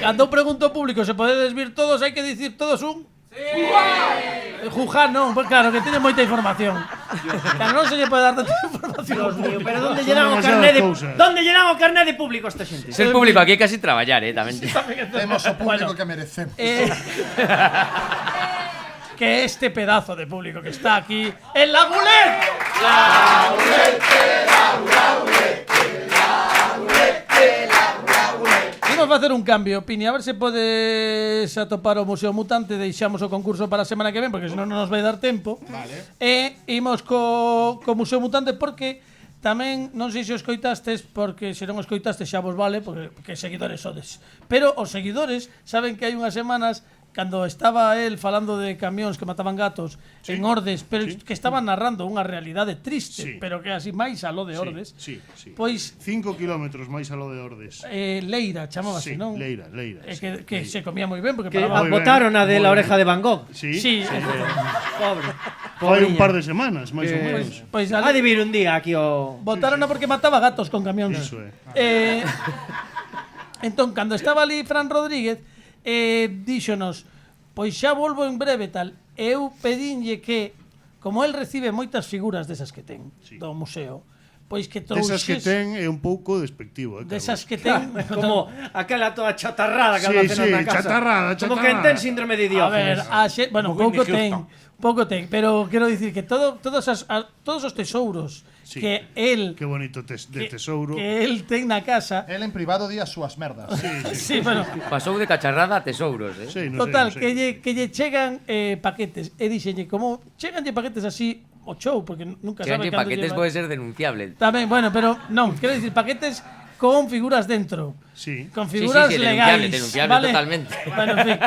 Cando eu pregunto ao público se podedes vir todos, hai que dicir todos un... Jujá non, pues claro, que teñe moita información. Claro, non se lle pode dar tanta información. Dios mío, pero onde lle dan o carné de público a esta xente? Ser público aquí é casi traballar, tamén. Temos o público que merecemos. Que este pedazo de público que está aquí en La Gulete. Imos facer un cambio, Pini, a ver se podes atopar o Museo Mutante. Deixamos o concurso para a semana que ven, porque senón non nos vai dar tempo. Vale. E imos co Museo Mutante, porque tamén, non sei se o escoitastes, porque se non o escoitastes xa vos vale, porque seguidores sodes. Pero os seguidores saben que hai unhas semanas, cando estaba él falando de camións que mataban gatos en Ordes, pero que estaba narrando unha realidade triste, pero que así máis aló de Ordes. Pois 5 kilómetros máis aló de Ordes. Leira chamábase, non? Leira. Que se comía moi ben porque botaron a de la oreja de Van Gogh. Sí. Pobre. Foi un par de semanas, máis ou menos. Pois a de vir un día aquí o botaron porque mataba gatos con camións. Iso é. Entón, cando estaba ali Fran Rodríguez, díxonos, pois xa volvo en breve tal. Eu pedinlle que, como el recibe moitas figuras desas que ten do museo, pois que Desas que trouxes ten é un pouco despectivo, desas Carlos. que ten Como aquela toda chatarrada que Sí, almacenan sí, na casa. chatarrada, Como que ten síndrome de A ver, Diógenes. bueno, pouco ten, pero quero dicir que todos os tesouros Sí. que el Qué bonito de tesouro. que el ten na casa. El en privado di as súas merdas. Sí, bueno, Pasou de cacharrada a tesouros, eh? Sí, no total, sei. que lle chegan paquetes. E dixenlle, como cheganlle paquetes así o show, porque nunca sabe Cheganlle cando paquetes lleva. pode ser denunciable. Tamén, bueno, pero non, quero dicir paquetes con figuras dentro. Sí. Con figuras sí, legais. denunciable ¿vale? totalmente. Bueno, en fin.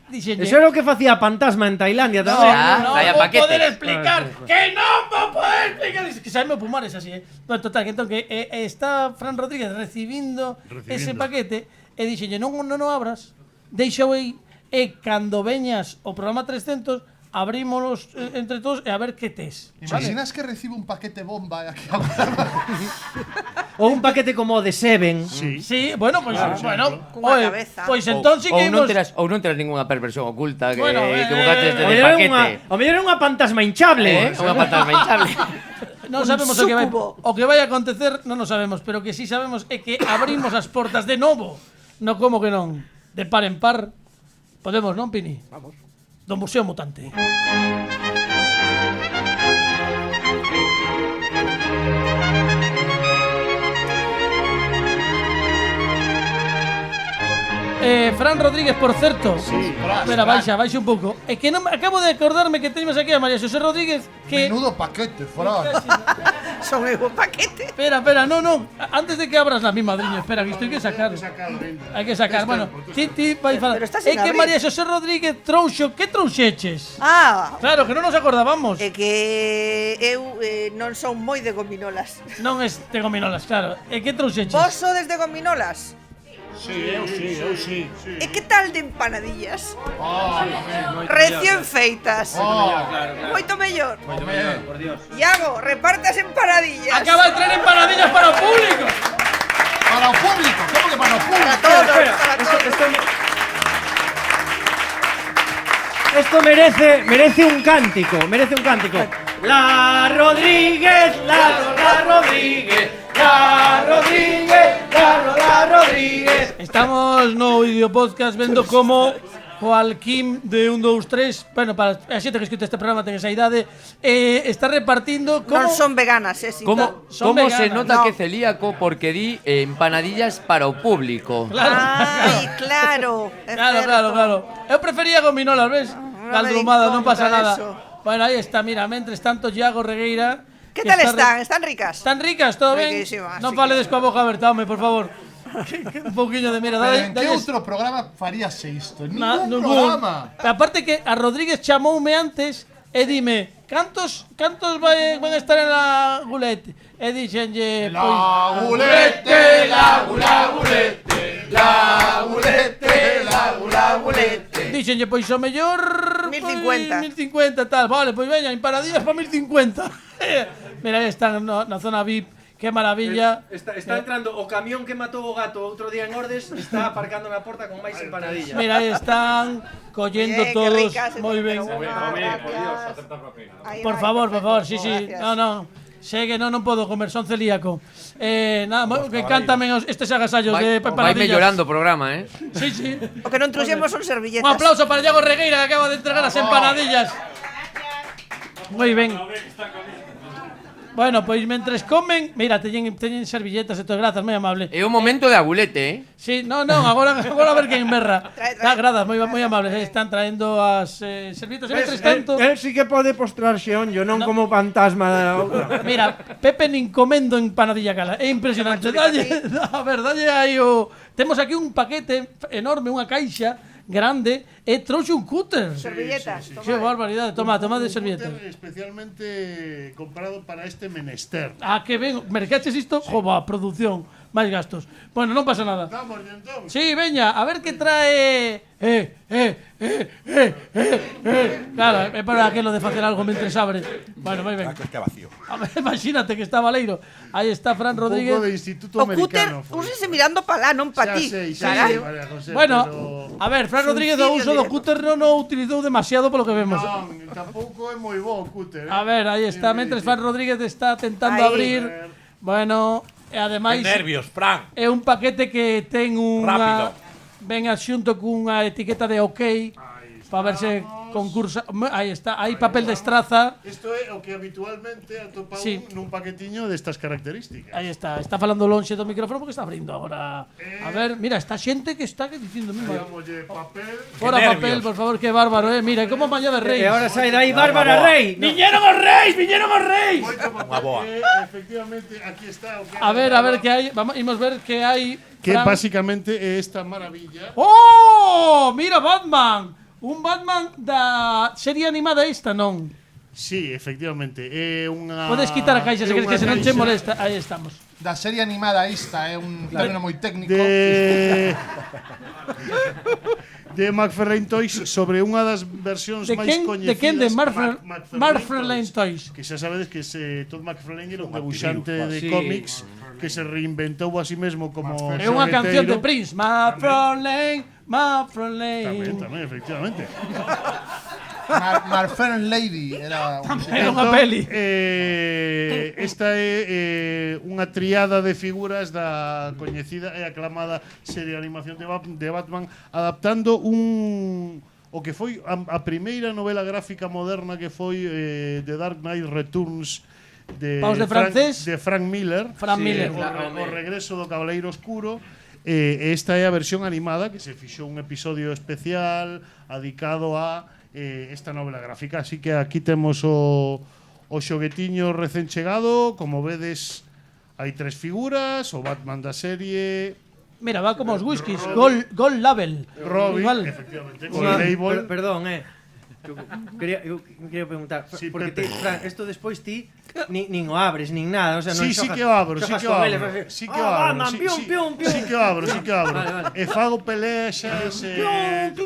Dixenlle, Eso era o que facía Fantasma en Tailandia tamén. no Vaya vou paquetes. poder explicar, que non vou poder explicar. Dice que sabe pumares así, Bueno, total, que entón que está Fran Rodríguez recibindo ese paquete e dixenlle, non o abras, deixao aí, e cando veñas o programa 300, abrímonos entre todos e a ver que tes. Imaginas que recibe un paquete bomba aquí Ou un paquete como o de Seven. Sí. Sí, bueno, pois bueno, Cunha cabeza. pois entón sí que ou non terás ningunha perversión oculta que Bueno, bocates de O mellor paquete. o mellor é unha fantasma hinchable. Unha fantasma hinchable. non Un sabemos súcubo. o que vai a acontecer, non o sabemos, pero que sí sabemos é que abrimos as portas de novo. No como que non, de par en par. Podemos, non, Pini? Vamos. Do Museo Mutante. Fran Rodríguez, por certo. Espera, baixa un pouco. É que non acabo de acordarme que teñemos aquí a María Xosé Rodríguez que Menudo paquete, Fran. Son eu o paquete. Espera, non. Antes de que abras mi madriño, espera, que isto hai que sacar. Hai que sacar. Bueno, ti vai falar. Pero está É sin que abrir. María Xosé Rodríguez trouxo, que trouxeches? Ah, Claro, que non nos acordábamos. é que eu non son moi de gominolas. Non es de gominolas, claro. E que trouxeches? Vos sodes de gominolas? Sí, eu sí. E que tal de empanadillas? Recién feitas. Moito mellor. Por Dios. Iago, reparte as empanadillas. Acaba de traer empanadillas para o público. Para o público, como que para o Para público? todos, para todos. Esto merece un cántico, La Rodríguez, la Rodríguez. Estamos no vídeo podcast vendo como Joaquín de 1, 2, 3, bueno, para a xente que escuta este programa ten esa idade, está repartindo como Non son veganas, si Como Son se veganas. nota No. que celíaco porque di empanadillas para o público? Claro. Ai, claro. é certo. Claro. Eu prefería gominolas, ves? me Caldomada, non pasa contra nada. eso. Bueno, aí está, mira, mentres tanto Iago Regueira. Que que tal está están? Están ricas? Están ricas, todo ben? Riquísimas, Non sí faledes que coa boca aberta, home, por favor. Un pouquiño de mira, Pero en que dalles. outro programa faríase isto? En Ningún. ningún programa. Aparte que a Rodríguez chamoume antes e dime, cantos van a estar en la gulete? E dixenlle, La gulete, dixenlle, pois o mellor 1050. 1050 tal, vale, pois veña, empanadillas para 1050. Mira, aí están na zona VIP, que maravilla. Está entrando o camión que matou o gato outro día en Ordes, está aparcando na porta con máis empanadillas. Mira, aí están collendo Bien, qué todos, ricas, moi ben. Por favor, sí. Gracias. No. Segue, non podo comer, son celíaco. Nada, que cántame estes agasallos de Vai empanadillas. mellorando o programa, eh? Sí. O que non trouxemos son servilletas. Un aplauso para Iago Regueira que acaba de entregar as empanadillas. Moi ben. Bueno, pois mentres comen, mira, teñen servilletas e todo, grazas, moi amable. É o momento de agulete, eh? Sí, agora a ver quen berra. Trae. Grazas, moi amables, están traendo as servilletas. E mentres tanto, Él sí que pode postrarse onllo, non como fantasma da outra. mira, Pepe nin comendo empanadilla cala. É impresionante. Dalle aí o... Temos aquí un paquete enorme, unha caixa grande, e trouxe un cúter. Servilletas. Que barbaridade. Toma de servilletas. Especialmente comprado para este menester. Ah, que ben, mercaches isto, jova, producción, máis gastos. Bueno, non pasa nada. Vamos, entón. Sí, veña, a ver que trae. Claro, é para aquilo de facer algo mentre abre. Bueno, moi ben. Está vacío. A ver, imagínate que está Valeiro. Aí está Fran Un pouco de Rodríguez. Instituto O cúter, Americano. úsese mirando pa lá, non pa ti. Xa sei, Carai. María José, Bueno, pero- a ver, Fran Suicidio Rodríguez o uso do cúter non o utilizou demasiado polo que vemos. Non, tampouco é moi bo o cúter. A ver, aí está, mentres Fran Rodríguez está tentando Aí. abrir. Bueno, e ademais Que nervios, Fran. é un paquete que ten unha Rápido. ven xunto cunha etiqueta de OK para ver se concursa. Aí está, hai papel de estraza. Isto é o que habitualmente atopa Sí. nun paquetiño destas características. Aí está falando lonxe do micrófono porque está abrindo agora. A ver, mira, está xente que está dicindo mismo. Dámolle papel. Fora Qué papel, nervios. por favor, que bárbaro, mira, como mañá de reis. E agora sai dai Bárbara Rey. Viñeron os reis, viñeron os reis. Moito Unha papel. boa. Efectivamente, aquí está o que A ver que hai, vamos imos ver que hai. Que Fran. básicamente é esta maravilla. ¡Oh! Mira Batman. Un Batman da serie animada esta, non? Sí, efectivamente, é unha Podes quitar a caixa se é queres que unha se non che caixa molesta. Aí estamos. Da serie animada esta é un término moi técnico. de McFarlane Toys sobre unha das versións De máis quen? coñecidas. De quen? De McFarlane McFarlane Toys. Que xa sabedes que Todd McFarlane era un debuxante de Sí. cómics que se reinventou a sí mesmo como É unha canción de xogueteiro. Prince. McFarlane. Tamén, efectivamente. Marfern Lady era un Era unha peli. Esta é unha triada de figuras da coñecida e aclamada serie de animación de Batman adaptando o que foi a primeira novela gráfica moderna que foi The Dark Knight Returns Paus de francés. de Frank Miller. Frank Miller. O regreso do Cabaleiro Oscuro. Esta é a versión animada que se fixou un episodio especial adicado a esta novela gráfica. Así que aquí temos o xoguetiño recén chegado. Como vedes, hai 3 figuras. O Batman da serie, Mira, va como os whiskies. Gold Label. Robin, Igual. efectivamente, con Unha- label. Perdón, eu quería preguntar, Sí, porque Pepe. Fran, esto despois ti nin o abres, nin nada, o sea, non Sí, sí xogas- que o abro, sí xogas que o con abro. ele, fas así, Sí que o abro. Batman, Sí, pium, sí, pium, pium. sí que o abro, sí que o abro. Vale, vale. E fago pelexas,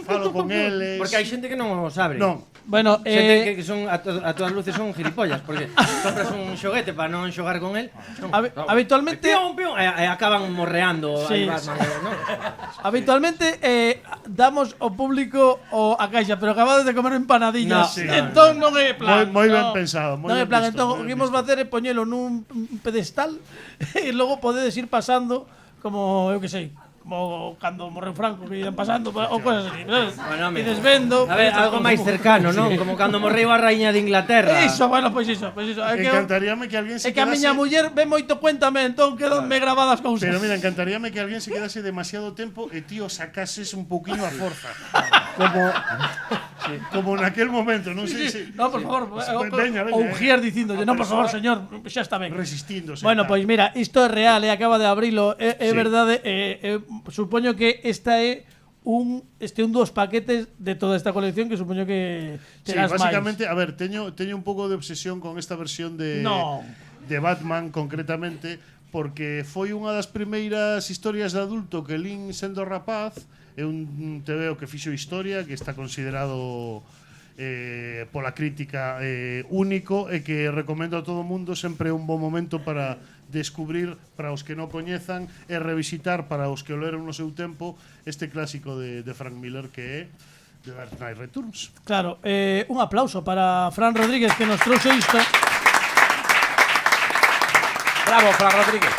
falo con eles. Porque hai xente que non os abre. Non, Bueno, Xente que son a todas luces son gilipollas, porque compras un xoguete para non xogar con el. habitualmente Pium, pium, e acaban morreando Sí, aí Batman, ¿no? Habitualmente damos ao público a caixa, pero acabades de comer empanadillas. No, sí. Entón non é plan. Moi ben no. pensado, moi Non é ben plan, visto, entón moi o ben que imos visto. facer é poñelo nun pedestal e logo podedes ir pasando como, eu que sei, como cando morreu Franco que iban pasando ou cosas así, ¿sabes? Bueno, E desvendo. A ver, algo máis cercano, non? Como cando morreu a raíña de Inglaterra. Iso, bueno, pois iso. É que, encantaríame que alguén se é que a miña quedase. muller ve moito cuéntame, entón quedanme grabadas cousas. Pero mira, encantaríame que alguén se quedase demasiado tempo e tío sacases un pouquiño a forza. Como naquel momento, non sei se No, por favor, veña, ou Gier dicíndolle, non, por favor, señor, xa está ben. resistíndose. Bueno, tal. pois mira, isto é real, acaba de abrilo, é Sí. verdade, supoño que esta é un dos paquetes de toda esta colección que supoño que Sí, terás básicamente, a ver, teño un pouco de obsesión con esta versión No. de Batman concretamente porque foi unha das primeiras historias de adulto que lín sendo rapaz. É un TVO que fixo historia, que está considerado pola crítica único e que recomendo a todo o mundo. Sempre é un bon momento para descubrir, para os que non coñezan, e revisitar para os que o leron no seu tempo este clásico de Frank Miller que é The Dark Knight Returns. Claro, un aplauso para Fran Rodríguez que nos trouxe isto. Bravo, Fran Rodríguez.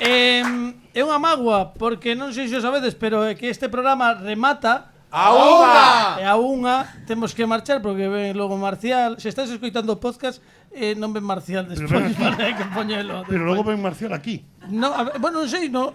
É unha mágoa, porque non sei se o sabedes, pero é que este programa remata A unha! e a unha temos que marchar porque ven logo Marcial. Se estás escoitando o podcast, non ven Marcial despois, hai que poñelo. Pero logo ven Marcial aquí. No, bueno, non sei, no,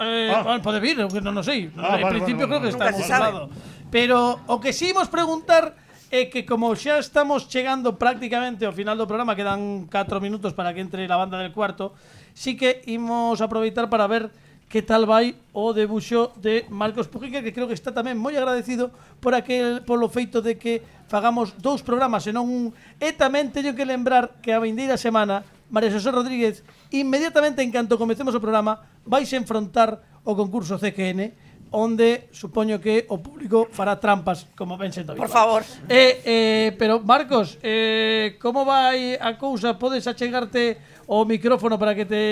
pode vir, que non o sei. Ah, En vale, principio vale, creo que vale. está Nunca se sabe. controlado. Pero o que si imos preguntar é que como xa estamos chegando prácticamente ao final do programa, quedan 4 minutos para que entre la banda del cuarto, sí que imos aproveitar para ver que tal vai o debuxo de Marcos Pujica, que creo que está tamén moi agradecido polo feito de que fagamos 2 programas e non un. E tamén teño que lembrar que a vindeira semana María José Rodríguez, inmediatamente en canto comecemos o programa, vais enfrontar o concurso CQN, onde supoño que o público fará trampas, como ben sendo Por habitual. favor. Pero Marcos, como vai a cousa? Podes achegarte o micrófono para que te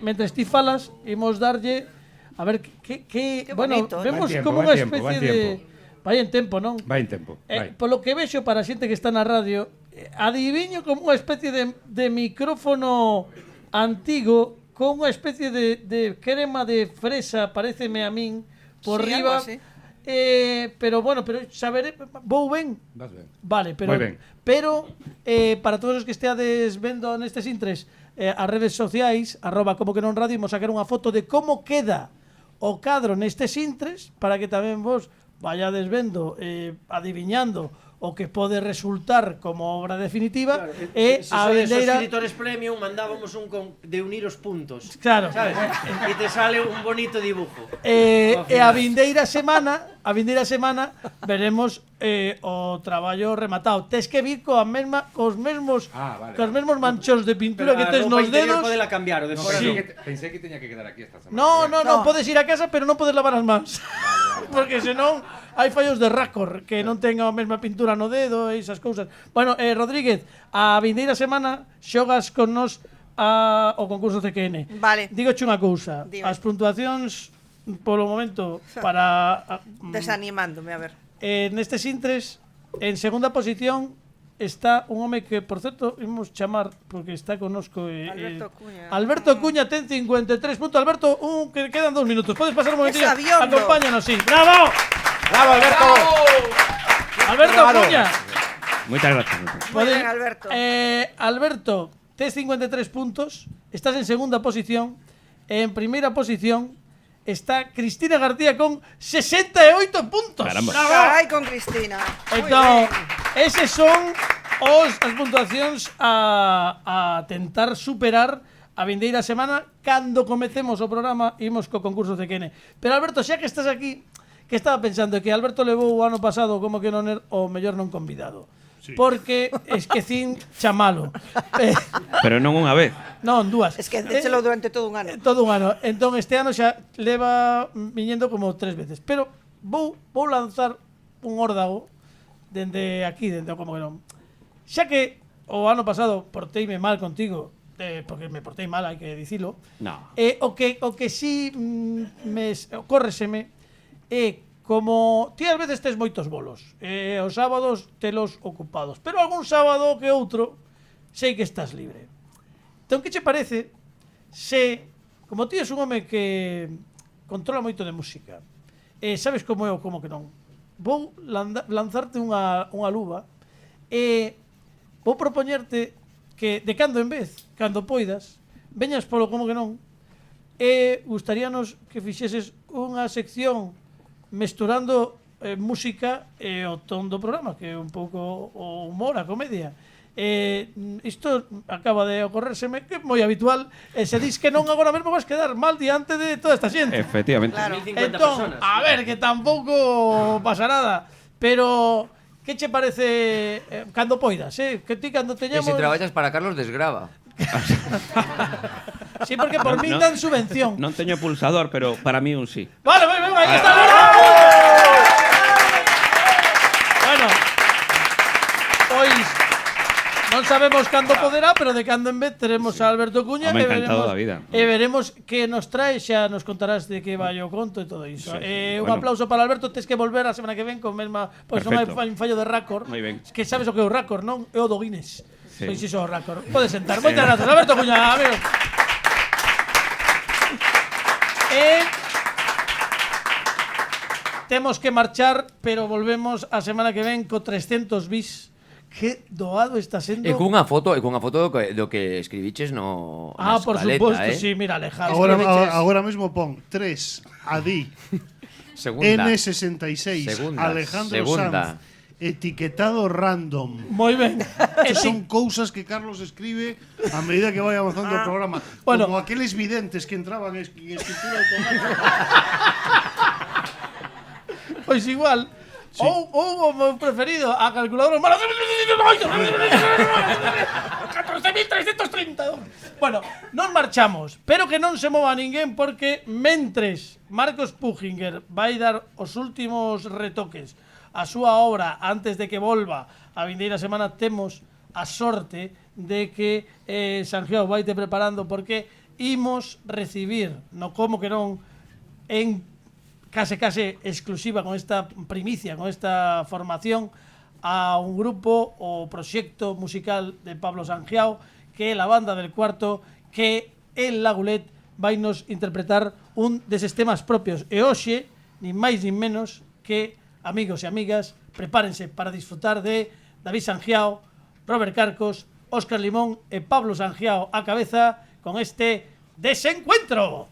mentres ti falas, imos darlle a ver que bueno, bonito, vemos Buen tiempo, como unha buen tiempo, especie buen vai en tempo, non? Vai en tempo. Vai. Polo que vexo para a xente que está na radio, adiviño como unha especie de micrófono antigo con unha especie de crema de fresa, paréceme a min, por Sí, riba. algo así. Pero bueno, pero saberé, vou ben? Vas ben. Vale, pero Moi ben. pero para todos os que esteades vendo nestes intres as redes sociais @comoquenon radio imos sacar unha foto de como queda o cadro nestes intres para que tamén vos vayades vendo adiviñando o que pode resultar como obra definitiva e Se a sois vindeira escritores premium mandábamos de unir os puntos. Claro. Sabes? E te sale un bonito dibujo. E a vindeira semana veremos o traballo rematado. Tes que vir cos mesmos manchóns de pintura que tes nos dedos. Podela cambiar o de fora. Sí. Pensei que teña que quedar aquí esta semana. No, podes ir a casa, pero non podes lavar as mans. Porque senón hai fallos de racor que non tenga a mesma pintura no dedo e esas cousas. Bueno, Rodríguez, a vindeira semana xogas con nos o concurso CQN. Vale. Dígoche unha cousa, Dime. as puntuacións polo momento para Desanimándome, a ver. nestes intres en segunda posición está un home que, por certo, imos chamar porque está connosco Alberto Cuña. Alberto Cuña ten 53 puntos. Alberto, que quedan 2 minutos. Podes pasar un momentillo. Es aviondo. Acompáñanos, sí. ¡Bravo! Bravo, Alberto. Alberto Cuña. Moitas gracias. Muy bien, Alberto. Alberto, tes 53 puntos. Estás en segunda posición. En primeira posición está Cristina García con 68 puntos. Caramba. ¡Bravo! Carai con Cristina. Muy Entón, bien. eses son as puntuacións a tentar superar a vindeira semana cando comecemos o programa imos co concurso CQN. Pero Alberto, xa que estás aquí, que estaba pensando que Alberto levou o ano pasado como que non er o mellor non convidado. Sí. Porque esquecín chamalo. Pero non unha vez. Non, dúas. Es que déchelo durante todo un ano. Todo un ano. Entón este ano xa leva viñendo como 3 veces. Pero vou lanzar un órdago dende aquí, dende como que non. Xa que o ano pasado porteime mal contigo, porque me portei mal, hai que dicilo. No. O que sí córreseme é como ti ás veces tes moitos bolos, os sábados telos ocupados, pero algún sábado que outro sei que estás libre. Entón, que che parece se, como ti és un home que controla moito de música, sabes como é o como que non, vou lanzarte unha luva e vou propoñerte que de cando en vez, cando poidas, veñas polo como que non e gustaríanos que fixeses unha sección mesturando música e o ton do programa, que é un pouco o humor, a comedia. Isto acaba de ocorrérseme, que é moi habitual, e se dis que non agora mesmo vas quedar mal diante de toda esta xente. Efectivamente. Claro. Entón, a ver, que tampouco pasa nada, pero que che parece cando poidas, que ti cando E teñamos... se traballas para Carlos Desgrava. Sí, porque por min dan subvención. Non teño pulsador, pero para mí un sí. Vale, aí está. Bueno, pois non sabemos cando poderá, pero de cando en vez teremos a Alberto Cuña Home, encantado da vida. E veremos que nos trae, xa nos contarás de que vai o conto e todo iso. Un Bueno. aplauso para Alberto, tes que volver a semana que ven con mesma, pois non hai Perfecto. un fallo de récord. Moi ben. Que sabes o que é o récord, non? É o do Guinness. Sí. Pois iso é o récord. Podes sentar. Moitas grazas, Alberto Cuña, amigo. Temos que marchar, pero volvemos a semana que ven co 300 bis. Que doado está sendo. E cunha foto do que escribiches no na por escaleta, suposto, sí, mira, Alejandro. Agora mesmo pon 3 Adi Segunda. N66 Segunda. Alejandro Segunda. Sanz etiquetado random. Moi ben. Son cousas que Carlos escribe a medida que vai avanzando o programa. Bueno. Como aqueles videntes que entraban en escritura automática. Pois igual. Sí. Ou o meu preferido, a calculadora 14.330. Bueno, non marchamos, pero que non se mova ninguén porque mentres Marcos Pujinger vai dar os últimos retoques a súa obra antes de que volva a vindeira semana, temos a sorte de que Sanjeo vai te preparando porque imos recibir, no como que non, en case exclusiva, con esta primicia, con esta formación, a un grupo o proxecto musical de Pablo Sangiao, que é la banda del Cuarto, que el Lagulet vai nos interpretar un deses temas propios. E hoxe, nin máis nin menos que, amigos e amigas, prepárense para disfrutar de David Sangiao, Robert Carcos, Óscar Limón e Pablo Sangiao á cabeza con este Desencuentro.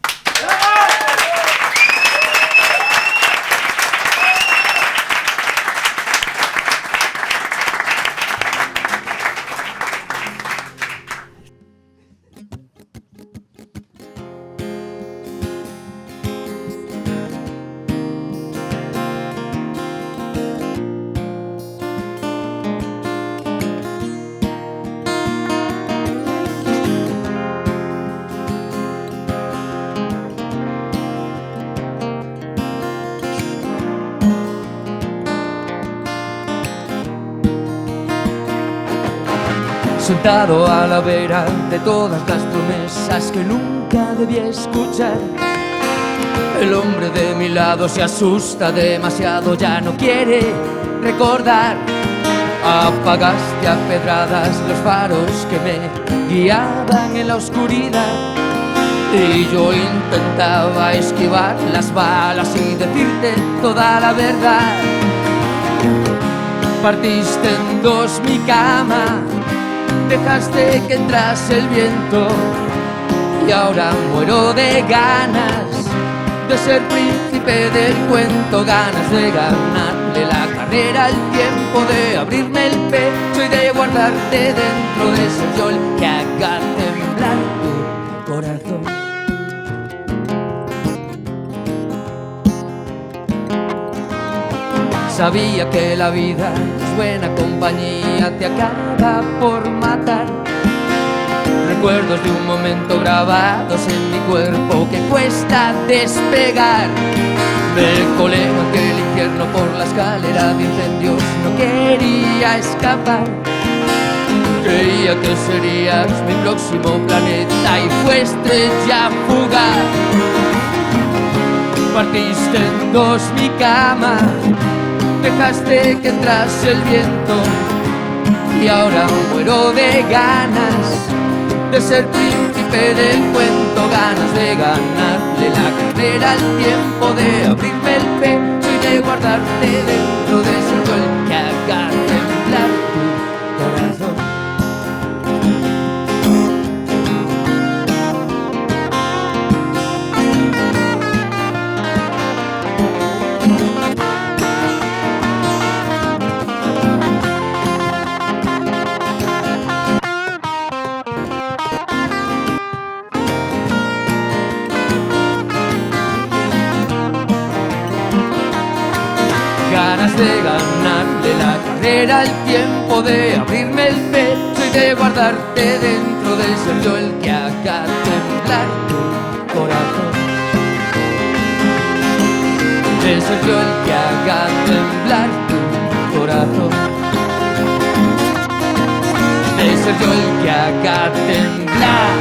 Sentado a la vera de todas las promesas que nunca debí escuchar, el hombre de mi lado se asusta demasiado, ya no quiere recordar. Apagaste a pedradas los faros que me guiaban en la oscuridad, y yo intentaba esquivar las balas y decirte toda la verdad. Partiste en dos mi cama, dejaste que entrase el viento, y ahora muero de ganas de ser príncipe del cuento, ganas de ganarle la carrera al tiempo, de abrirme el pecho y de guardarte dentro de ese yo el que haga temblar tu corazón. Sabía que la vida es buena compañía, te acaba por matar. Recuerdos de un momento grabados en mi cuerpo que cuesta despegar. Me colé en aquel infierno por la escalera de incendios, no quería escapar. Creía que serías mi próximo planeta y fue estrella fugaz. Partiste en dos mi cama, dejaste que entrase el viento, y ahora muero de ganas de ser príncipe del cuento, ganas de ganarle la carrera al tiempo, de abrirme el pecho y de guardarte dentro de ese yo el que haga temblar tu corazón. Ganas de ganarle la carrera al tiempo, de abrirme el pecho y de guardarte dentro de ser yo el que haga temblar tu corazón. De ser yo el que haga temblar tu corazón. De ser yo el que haga temblar.